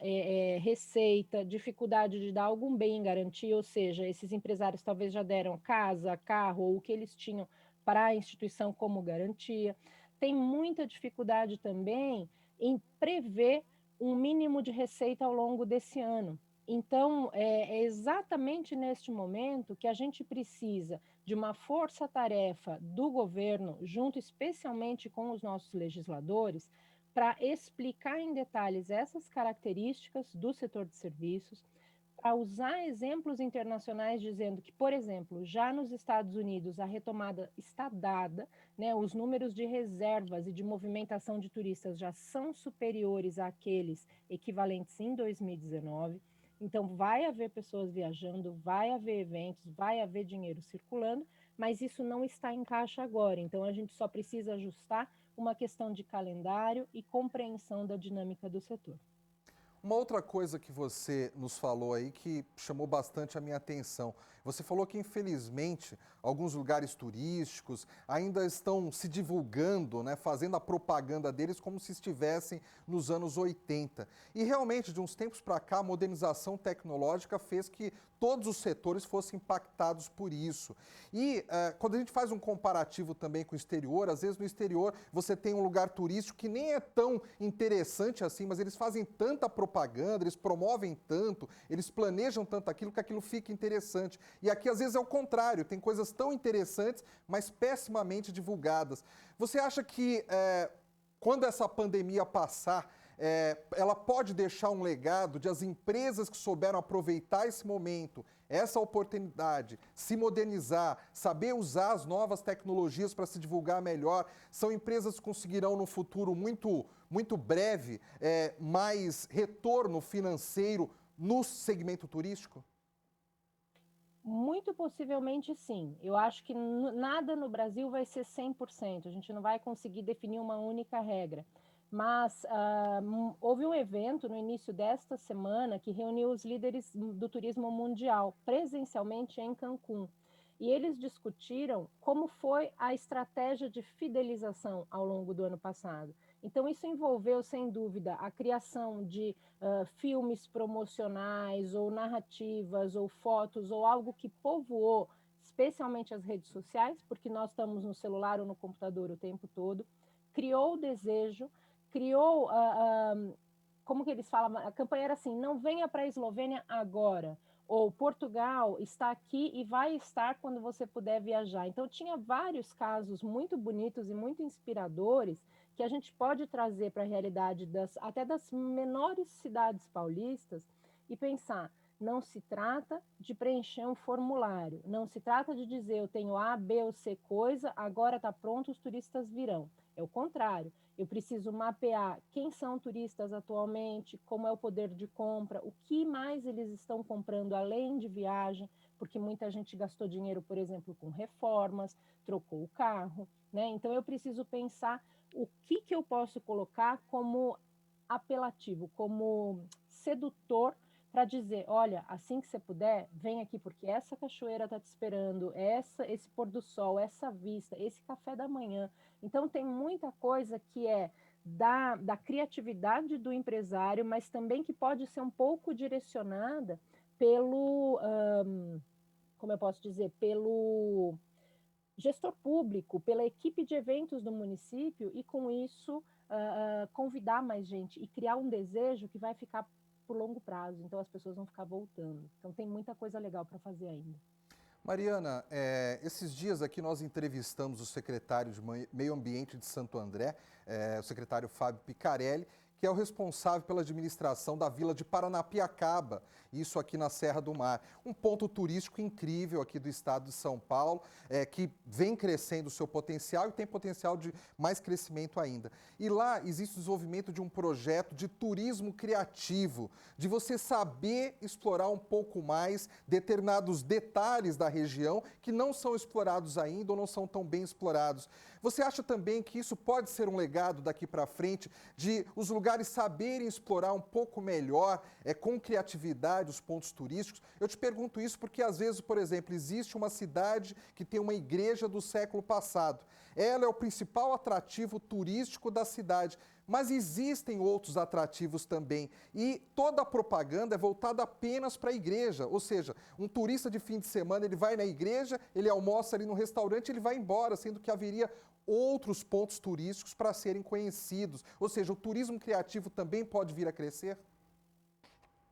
receita, dificuldade de dar algum bem em garantia, ou seja, esses empresários talvez já deram casa, carro ou o que eles tinham para a instituição como garantia. Tem muita dificuldade também em prever um mínimo de receita ao longo desse ano. Então, é exatamente neste momento que a gente precisa de uma força-tarefa do governo, junto especialmente com os nossos legisladores, para explicar em detalhes essas características do setor de serviços, para usar exemplos internacionais dizendo que, por exemplo, já nos Estados Unidos a retomada está dada, né, os números de reservas e de movimentação de turistas já são superiores àqueles equivalentes em 2019. Então, vai haver pessoas viajando, vai haver eventos, vai haver dinheiro circulando, mas isso não está em caixa agora. Então, a gente só precisa ajustar uma questão de calendário e compreensão da dinâmica do setor. Uma outra coisa que você nos falou aí que chamou bastante a minha atenção. Você falou que, infelizmente, alguns lugares turísticos ainda estão se divulgando, né, fazendo a propaganda deles como se estivessem nos anos 80. E realmente, de uns tempos para cá, a modernização tecnológica fez que todos os setores fossem impactados por isso. E quando a gente faz um comparativo também com o exterior, às vezes no exterior você tem um lugar turístico que nem é tão interessante assim, mas eles fazem tanta propaganda, eles promovem tanto, eles planejam tanto aquilo que aquilo fica interessante. E aqui às vezes é o contrário, tem coisas tão interessantes, mas pessimamente divulgadas. Você acha que quando essa pandemia passar, ela pode deixar um legado de as empresas que souberam aproveitar esse momento, essa oportunidade, se modernizar, saber usar as novas tecnologias para se divulgar melhor, são empresas que conseguirão no futuro muito breve mais retorno financeiro no segmento turístico? Muito possivelmente sim. Eu acho que nada no Brasil vai ser 100%. A gente não vai conseguir definir uma única regra. Mas houve um evento no início desta semana que reuniu os líderes do turismo mundial, presencialmente em Cancún. E eles discutiram como foi a estratégia de fidelização ao longo do ano passado. Então, isso envolveu, sem dúvida, a criação de filmes promocionais, ou narrativas, ou fotos, ou algo que povoou especialmente as redes sociais, porque nós estamos no celular ou no computador o tempo todo, criou o desejo, criou, como que eles falam, a campanha era assim, não venha para a Eslovênia agora, ou Portugal está aqui e vai estar quando você puder viajar. Então, tinha vários casos muito bonitos e muito inspiradores que a gente pode trazer para a realidade até das menores cidades paulistas e pensar, não se trata de preencher um formulário, não se trata de dizer eu tenho A, B ou C coisa, agora está pronto, os turistas virão. É o contrário, eu preciso mapear quem são turistas atualmente, como é o poder de compra, o que mais eles estão comprando além de viagem, porque muita gente gastou dinheiro, por exemplo, com reformas, trocou o carro, né? Então eu preciso pensar o que eu posso colocar como apelativo, como sedutor, para dizer, olha, assim que você puder, vem aqui porque essa cachoeira está te esperando, esse pôr do sol, essa vista, esse café da manhã. Então tem muita coisa que é da criatividade do empresário, mas também que pode ser um pouco direcionada pelo, como eu posso dizer, pelo gestor público, pela equipe de eventos do município e com isso convidar mais gente e criar um desejo que vai ficar por longo prazo, então as pessoas vão ficar voltando. Então tem muita coisa legal para fazer ainda. Mariana, esses dias aqui nós entrevistamos o secretário de Meio Ambiente de Santo André, o secretário Fábio Picarelli, que é o responsável pela administração da Vila de Paranapiacaba, isso aqui na Serra do Mar. Um ponto turístico incrível aqui do estado de São Paulo, que vem crescendo o seu potencial e tem potencial de mais crescimento ainda. E lá existe o desenvolvimento de um projeto de turismo criativo, de você saber explorar um pouco mais determinados detalhes da região que não são explorados ainda ou não são tão bem explorados. Você acha também que isso pode ser um legado daqui para frente, de os lugares saberem explorar um pouco melhor, com criatividade, os pontos turísticos? Eu te pergunto isso porque, às vezes, por exemplo, existe uma cidade que tem uma igreja do século passado. Ela é o principal atrativo turístico da cidade, mas existem outros atrativos também. E toda a propaganda é voltada apenas para a igreja, ou seja, um turista de fim de semana, ele vai na igreja, ele almoça ali no restaurante, ele vai embora, sendo que haveria outros pontos turísticos para serem conhecidos. Ou seja, o turismo criativo também pode vir a crescer?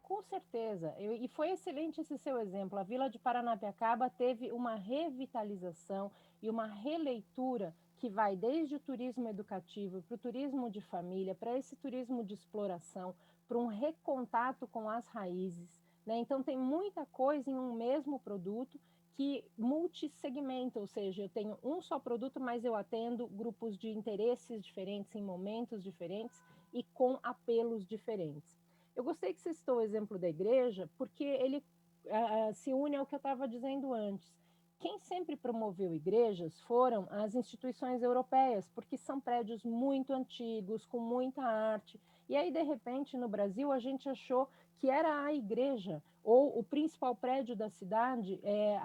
Com certeza, e foi excelente esse seu exemplo. A Vila de Paranapiacaba teve uma revitalização e uma releitura que vai desde o turismo educativo para o turismo de família, para esse turismo de exploração, para um recontato com as raízes, né? Então tem muita coisa em um mesmo produto que multissegmenta, ou seja, eu tenho um só produto, mas eu atendo grupos de interesses diferentes, em momentos diferentes e com apelos diferentes. Eu gostei que você citou o exemplo da igreja, porque ele se une ao que eu estava dizendo antes. Quem sempre promoveu igrejas foram as instituições europeias, porque são prédios muito antigos, com muita arte. E aí, de repente, no Brasil, a gente achou que era a igreja ou o principal prédio da cidade é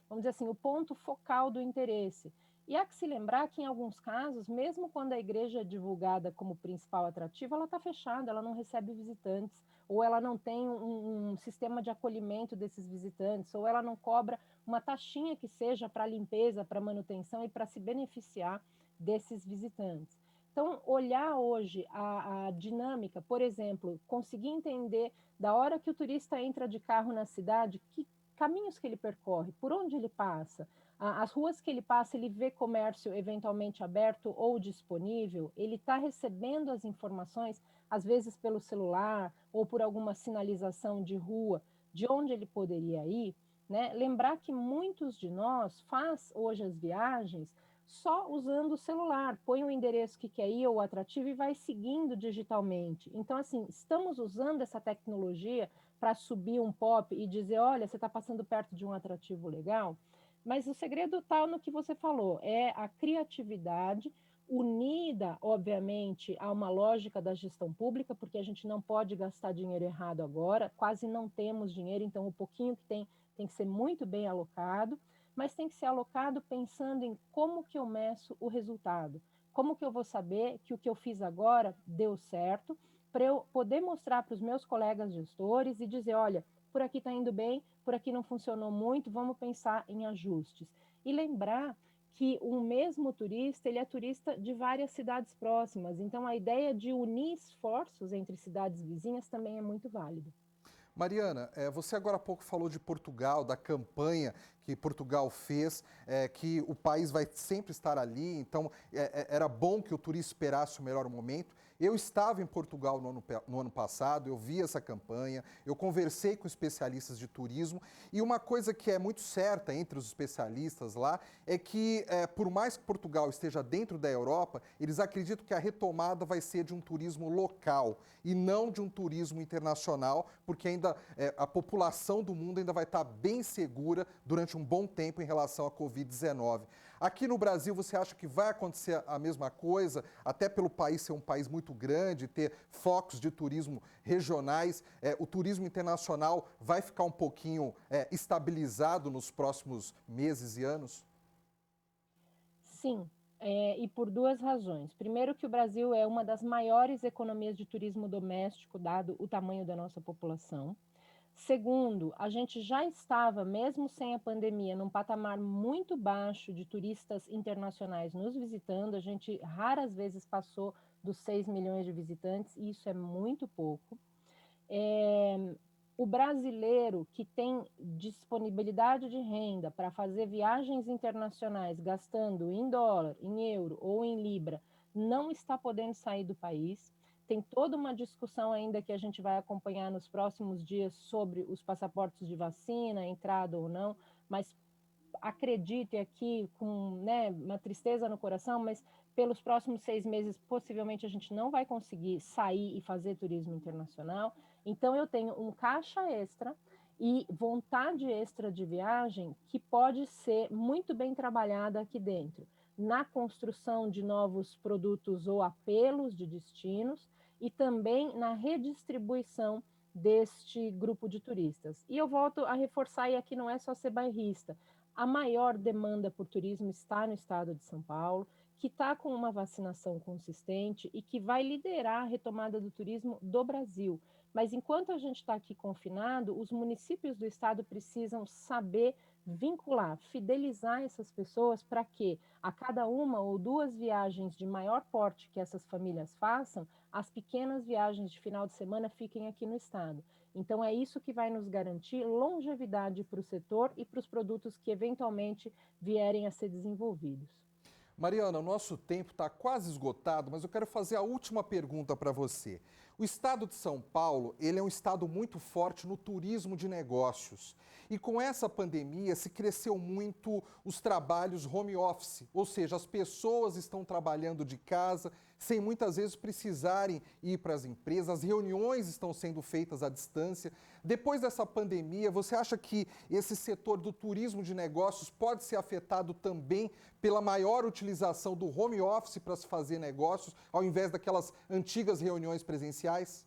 vamos dizer assim, o ponto focal do interesse. E há que se lembrar que, em alguns casos, mesmo quando a igreja é divulgada como principal atrativo, ela está fechada, ela não recebe visitantes, ou ela não tem um sistema de acolhimento desses visitantes, ou ela não cobra uma taxinha que seja para limpeza, para manutenção e para se beneficiar desses visitantes. Então, olhar hoje a dinâmica, por exemplo, conseguir entender da hora que o turista entra de carro na cidade, que caminhos que ele percorre, por onde ele passa, as ruas que ele passa, ele vê comércio eventualmente aberto ou disponível, ele está recebendo as informações, às vezes pelo celular ou por alguma sinalização de rua, de onde ele poderia ir, né? Lembrar que muitos de nós faz hoje as viagens só usando o celular, põe o endereço que quer ir ou o atrativo e vai seguindo digitalmente. Então, assim, estamos usando essa tecnologia para subir um pop e dizer, olha, você está passando perto de um atrativo legal, mas o segredo está no que você falou, é a criatividade unida, obviamente, a uma lógica da gestão pública, porque a gente não pode gastar dinheiro errado agora, quase não temos dinheiro, então o pouquinho que tem que ser muito bem alocado, mas tem que ser alocado pensando em como que eu meço o resultado, como que eu vou saber que o que eu fiz agora deu certo, para eu poder mostrar para os meus colegas gestores e dizer, olha, por aqui está indo bem, por aqui não funcionou muito, vamos pensar em ajustes. E lembrar que o mesmo turista, ele é turista de várias cidades próximas, então a ideia de unir esforços entre cidades vizinhas também é muito válida. Mariana, você agora há pouco falou de Portugal, da campanha que Portugal fez, que o país vai sempre estar ali, então era bom que o turista esperasse o melhor momento. Eu estava em Portugal no ano passado, eu vi essa campanha, eu conversei com especialistas de turismo e uma coisa que é muito certa entre os especialistas lá é que, por mais que Portugal esteja dentro da Europa, eles acreditam que a retomada vai ser de um turismo local e não de um turismo internacional, porque ainda a população do mundo ainda vai estar bem segura durante um bom tempo em relação à Covid-19. Aqui no Brasil, você acha que vai acontecer a mesma coisa, até pelo país ser um país muito grande, ter focos de turismo regionais, o turismo internacional vai ficar um pouquinho estabilizado nos próximos meses e anos? Sim, e por duas razões. Primeiro, que o Brasil é uma das maiores economias de turismo doméstico, dado o tamanho da nossa população. Segundo, a gente já estava, mesmo sem a pandemia, num patamar muito baixo de turistas internacionais nos visitando. A gente raras vezes passou dos 6 milhões de visitantes, e isso é muito pouco. O brasileiro que tem disponibilidade de renda para fazer viagens internacionais gastando em dólar, em euro ou em libra, não está podendo sair do país. Tem toda uma discussão ainda que a gente vai acompanhar nos próximos dias sobre os passaportes de vacina, entrada ou não, mas acredite aqui com uma tristeza no coração, mas pelos próximos 6 meses, possivelmente a gente não vai conseguir sair e fazer turismo internacional. Então, eu tenho um caixa extra e vontade extra de viagem que pode ser muito bem trabalhada aqui dentro, na construção de novos produtos ou apelos de destinos e também na redistribuição deste grupo de turistas. E eu volto a reforçar, e aqui não é só ser bairrista, a maior demanda por turismo está no estado de São Paulo, que está com uma vacinação consistente e que vai liderar a retomada do turismo do Brasil. Mas enquanto a gente está aqui confinado, os municípios do estado precisam saber vincular, fidelizar essas pessoas para que a cada uma ou duas viagens de maior porte que essas famílias façam, as pequenas viagens de final de semana fiquem aqui no estado. Então é isso que vai nos garantir longevidade para o setor e para os produtos que eventualmente vierem a ser desenvolvidos. Mariana, o nosso tempo está quase esgotado, mas eu quero fazer a última pergunta para você. O estado de São Paulo, ele é um estado muito forte no turismo de negócios. E com essa pandemia se cresceu muito os trabalhos home office, ou seja, as pessoas estão trabalhando de casa sem muitas vezes precisarem ir para as empresas, as reuniões estão sendo feitas à distância. Depois dessa pandemia, você acha que esse setor do turismo de negócios pode ser afetado também pela maior utilização do home office para se fazer negócios, ao invés daquelas antigas reuniões presenciais?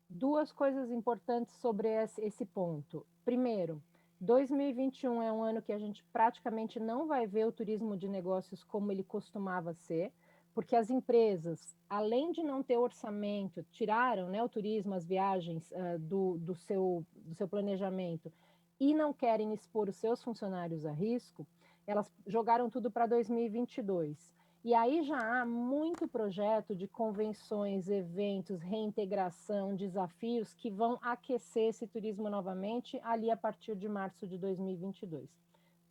Duas coisas importantes sobre esse ponto. Primeiro, 2021 é um ano que a gente praticamente não vai ver o turismo de negócios como ele costumava ser, porque as empresas, além de não ter orçamento, tiraram, né, o turismo, as viagens do seu planejamento e não querem expor os seus funcionários a risco, elas jogaram tudo para 2022. E aí já há muito projeto de convenções, eventos, reintegração, desafios que vão aquecer esse turismo novamente ali a partir de março de 2022.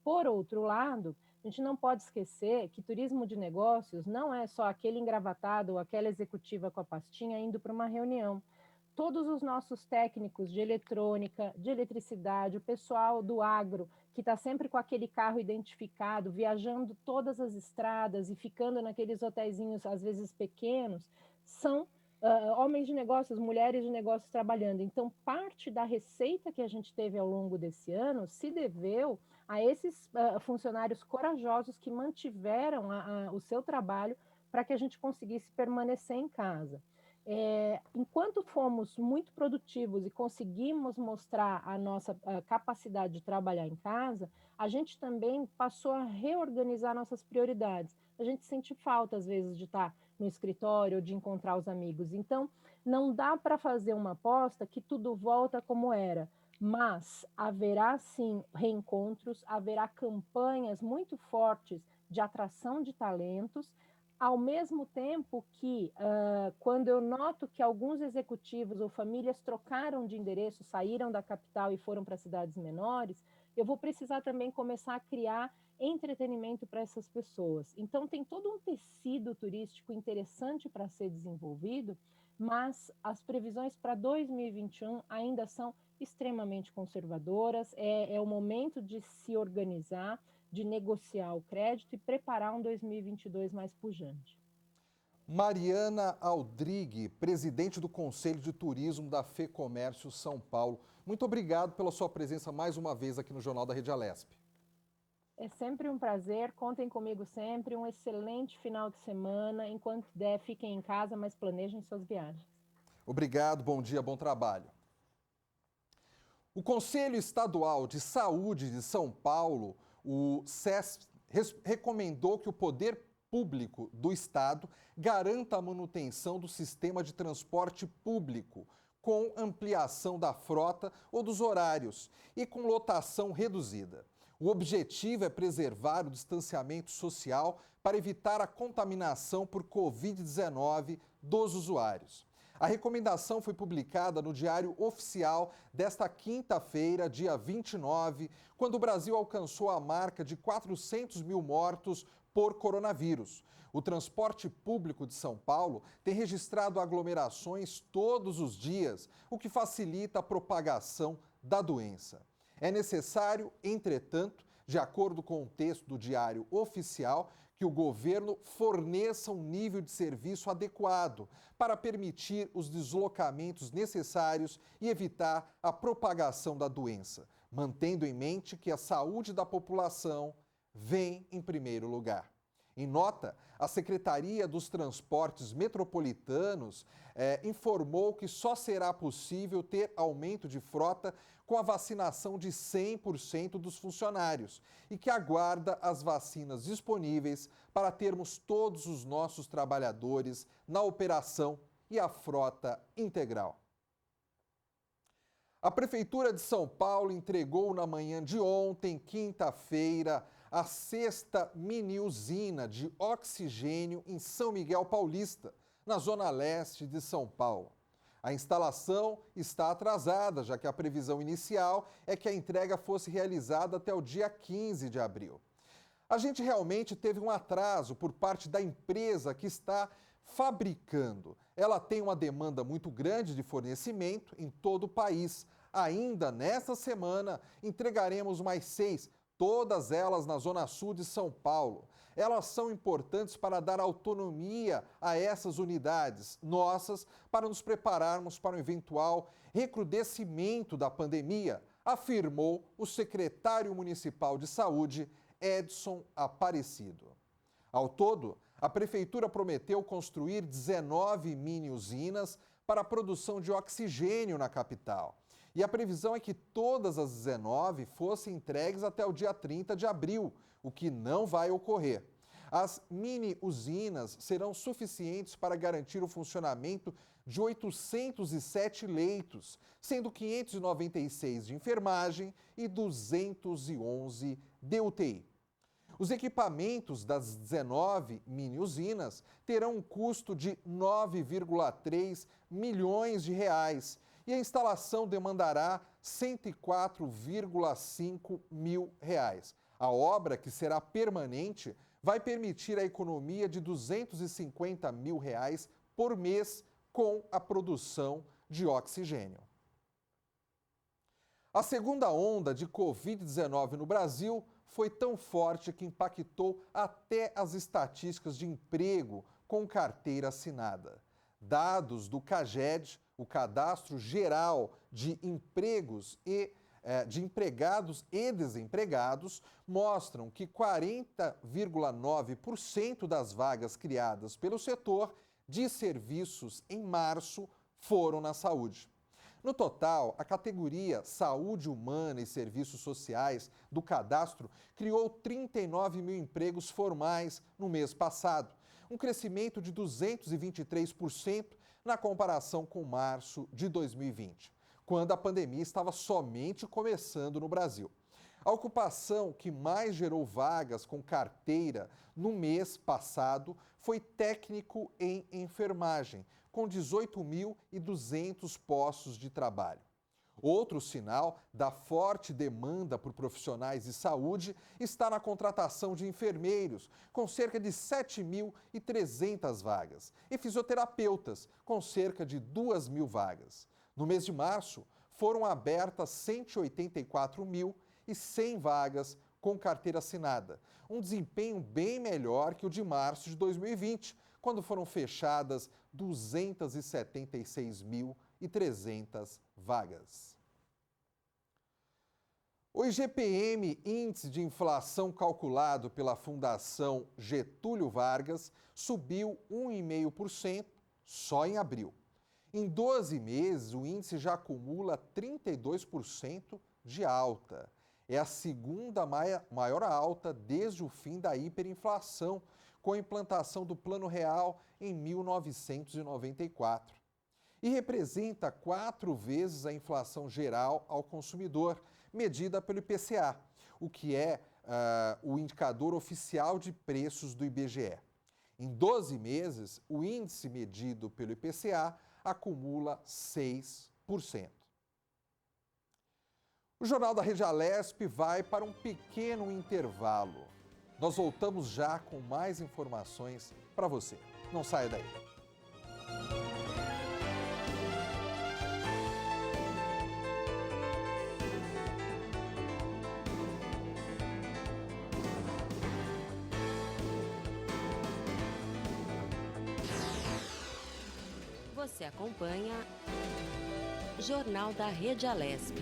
Por outro lado, a gente não pode esquecer que turismo de negócios não é só aquele engravatado ou aquela executiva com a pastinha indo para uma reunião. Todos os nossos técnicos de eletrônica, de eletricidade, o pessoal do agro, que está sempre com aquele carro identificado, viajando todas as estradas e ficando naqueles hotelzinhos, às vezes pequenos, são homens de negócios, mulheres de negócios trabalhando. Então, parte da receita que a gente teve ao longo desse ano se deveu a esses funcionários corajosos que mantiveram o seu trabalho para que a gente conseguisse permanecer em casa. Enquanto fomos muito produtivos e conseguimos mostrar a nossa capacidade de trabalhar em casa, a gente também passou a reorganizar nossas prioridades. A gente sente falta, às vezes, de estar no escritório ou de encontrar os amigos. Então, não dá para fazer uma aposta que tudo volta como era, mas haverá, sim, reencontros, haverá campanhas muito fortes de atração de talentos, ao mesmo tempo que, quando eu noto que alguns executivos ou famílias trocaram de endereço, saíram da capital e foram para cidades menores, eu vou precisar também começar a criar entretenimento para essas pessoas. Então, tem todo um tecido turístico interessante para ser desenvolvido, mas as previsões para 2021 ainda são extremamente conservadoras, é o momento de se organizar, de negociar o crédito e preparar um 2022 mais pujante. Mariana Aldrigue, presidente do Conselho de Turismo da FEComércio São Paulo. Muito obrigado pela sua presença mais uma vez aqui no Jornal da Rede Alesp. É sempre um prazer, contem comigo sempre, um excelente final de semana. Enquanto der, fiquem em casa, mas planejem suas viagens. Obrigado, bom dia, bom trabalho. O Conselho Estadual de Saúde de São Paulo, o CESP, recomendou que o poder público do Estado garanta a manutenção do sistema de transporte público, com ampliação da frota ou dos horários e com lotação reduzida. O objetivo é preservar o distanciamento social para evitar a contaminação por Covid-19 dos usuários. A recomendação foi publicada no Diário Oficial desta quinta-feira, dia 29, quando o Brasil alcançou a marca de 400 mil mortos por coronavírus. O transporte público de São Paulo tem registrado aglomerações todos os dias, o que facilita a propagação da doença. É necessário, entretanto, de acordo com o texto do Diário Oficial, que o governo forneça um nível de serviço adequado para permitir os deslocamentos necessários e evitar a propagação da doença, mantendo em mente que a saúde da população vem em primeiro lugar. Em nota, a Secretaria dos Transportes Metropolitanos informou que só será possível ter aumento de frota com a vacinação de 100% dos funcionários e que aguarda as vacinas disponíveis para termos todos os nossos trabalhadores na operação e a frota integral. A Prefeitura de São Paulo entregou na manhã de ontem, quinta-feira, a 6ª mini-usina de oxigênio em São Miguel Paulista, na zona leste de São Paulo. A instalação está atrasada, já que a previsão inicial é que a entrega fosse realizada até o dia 15 de abril. A gente realmente teve um atraso por parte da empresa que está fabricando. Ela tem uma demanda muito grande de fornecimento em todo o país. Ainda nesta semana, entregaremos mais 6, todas elas na Zona Sul de São Paulo. Elas são importantes para dar autonomia a essas unidades nossas, para nos prepararmos para um eventual recrudescimento da pandemia, afirmou o secretário municipal de saúde, Edson Aparecido. Ao todo, a Prefeitura prometeu construir 19 mini-usinas para a produção de oxigênio na capital. E a previsão é que todas as 19 fossem entregues até o dia 30 de abril, o que não vai ocorrer. As mini-usinas serão suficientes para garantir o funcionamento de 807 leitos, sendo 596 de enfermagem e 211 de UTI. Os equipamentos das 19 mini-usinas terão um custo de 9,3 milhões de reais e a instalação demandará 104,5 mil reais. A obra, que será permanente, vai permitir a economia de 250 mil reais por mês com a produção de oxigênio. A segunda onda de Covid-19 no Brasil foi tão forte que impactou até as estatísticas de emprego com carteira assinada. Dados do CAGED, o Cadastro Geral de Empregos de empregados e desempregados, mostram que 40,9% das vagas criadas pelo setor de serviços em março foram na saúde. No total, a categoria Saúde Humana e Serviços Sociais do cadastro criou 39 mil empregos formais no mês passado, um crescimento de 223% na comparação com março de 2020, quando a pandemia estava somente começando no Brasil. A ocupação que mais gerou vagas com carteira no mês passado foi técnico em enfermagem, com 18.200 postos de trabalho. Outro sinal da forte demanda por profissionais de saúde está na contratação de enfermeiros, com cerca de 7.300 vagas, e fisioterapeutas, com cerca de 2.000 vagas. No mês de março, foram abertas 184.100 vagas com carteira assinada, um desempenho bem melhor que o de março de 2020, quando foram fechadas 276.300 vagas. O IGPM, Índice de Inflação calculado pela Fundação Getúlio Vargas, subiu 1,5% só em abril. Em 12 meses, o índice já acumula 32% de alta. É a segunda maior alta desde o fim da hiperinflação, com a implantação do Plano Real em 1994. E representa 4 vezes a inflação geral ao consumidor, medida pelo IPCA, o que é o indicador oficial de preços do IBGE. Em 12 meses, o índice medido pelo IPCA acumula 6%. O Jornal da Rede Alesp vai para um pequeno intervalo. Nós voltamos já com mais informações para você. Não saia daí. Você acompanha Jornal da Rede Alesp.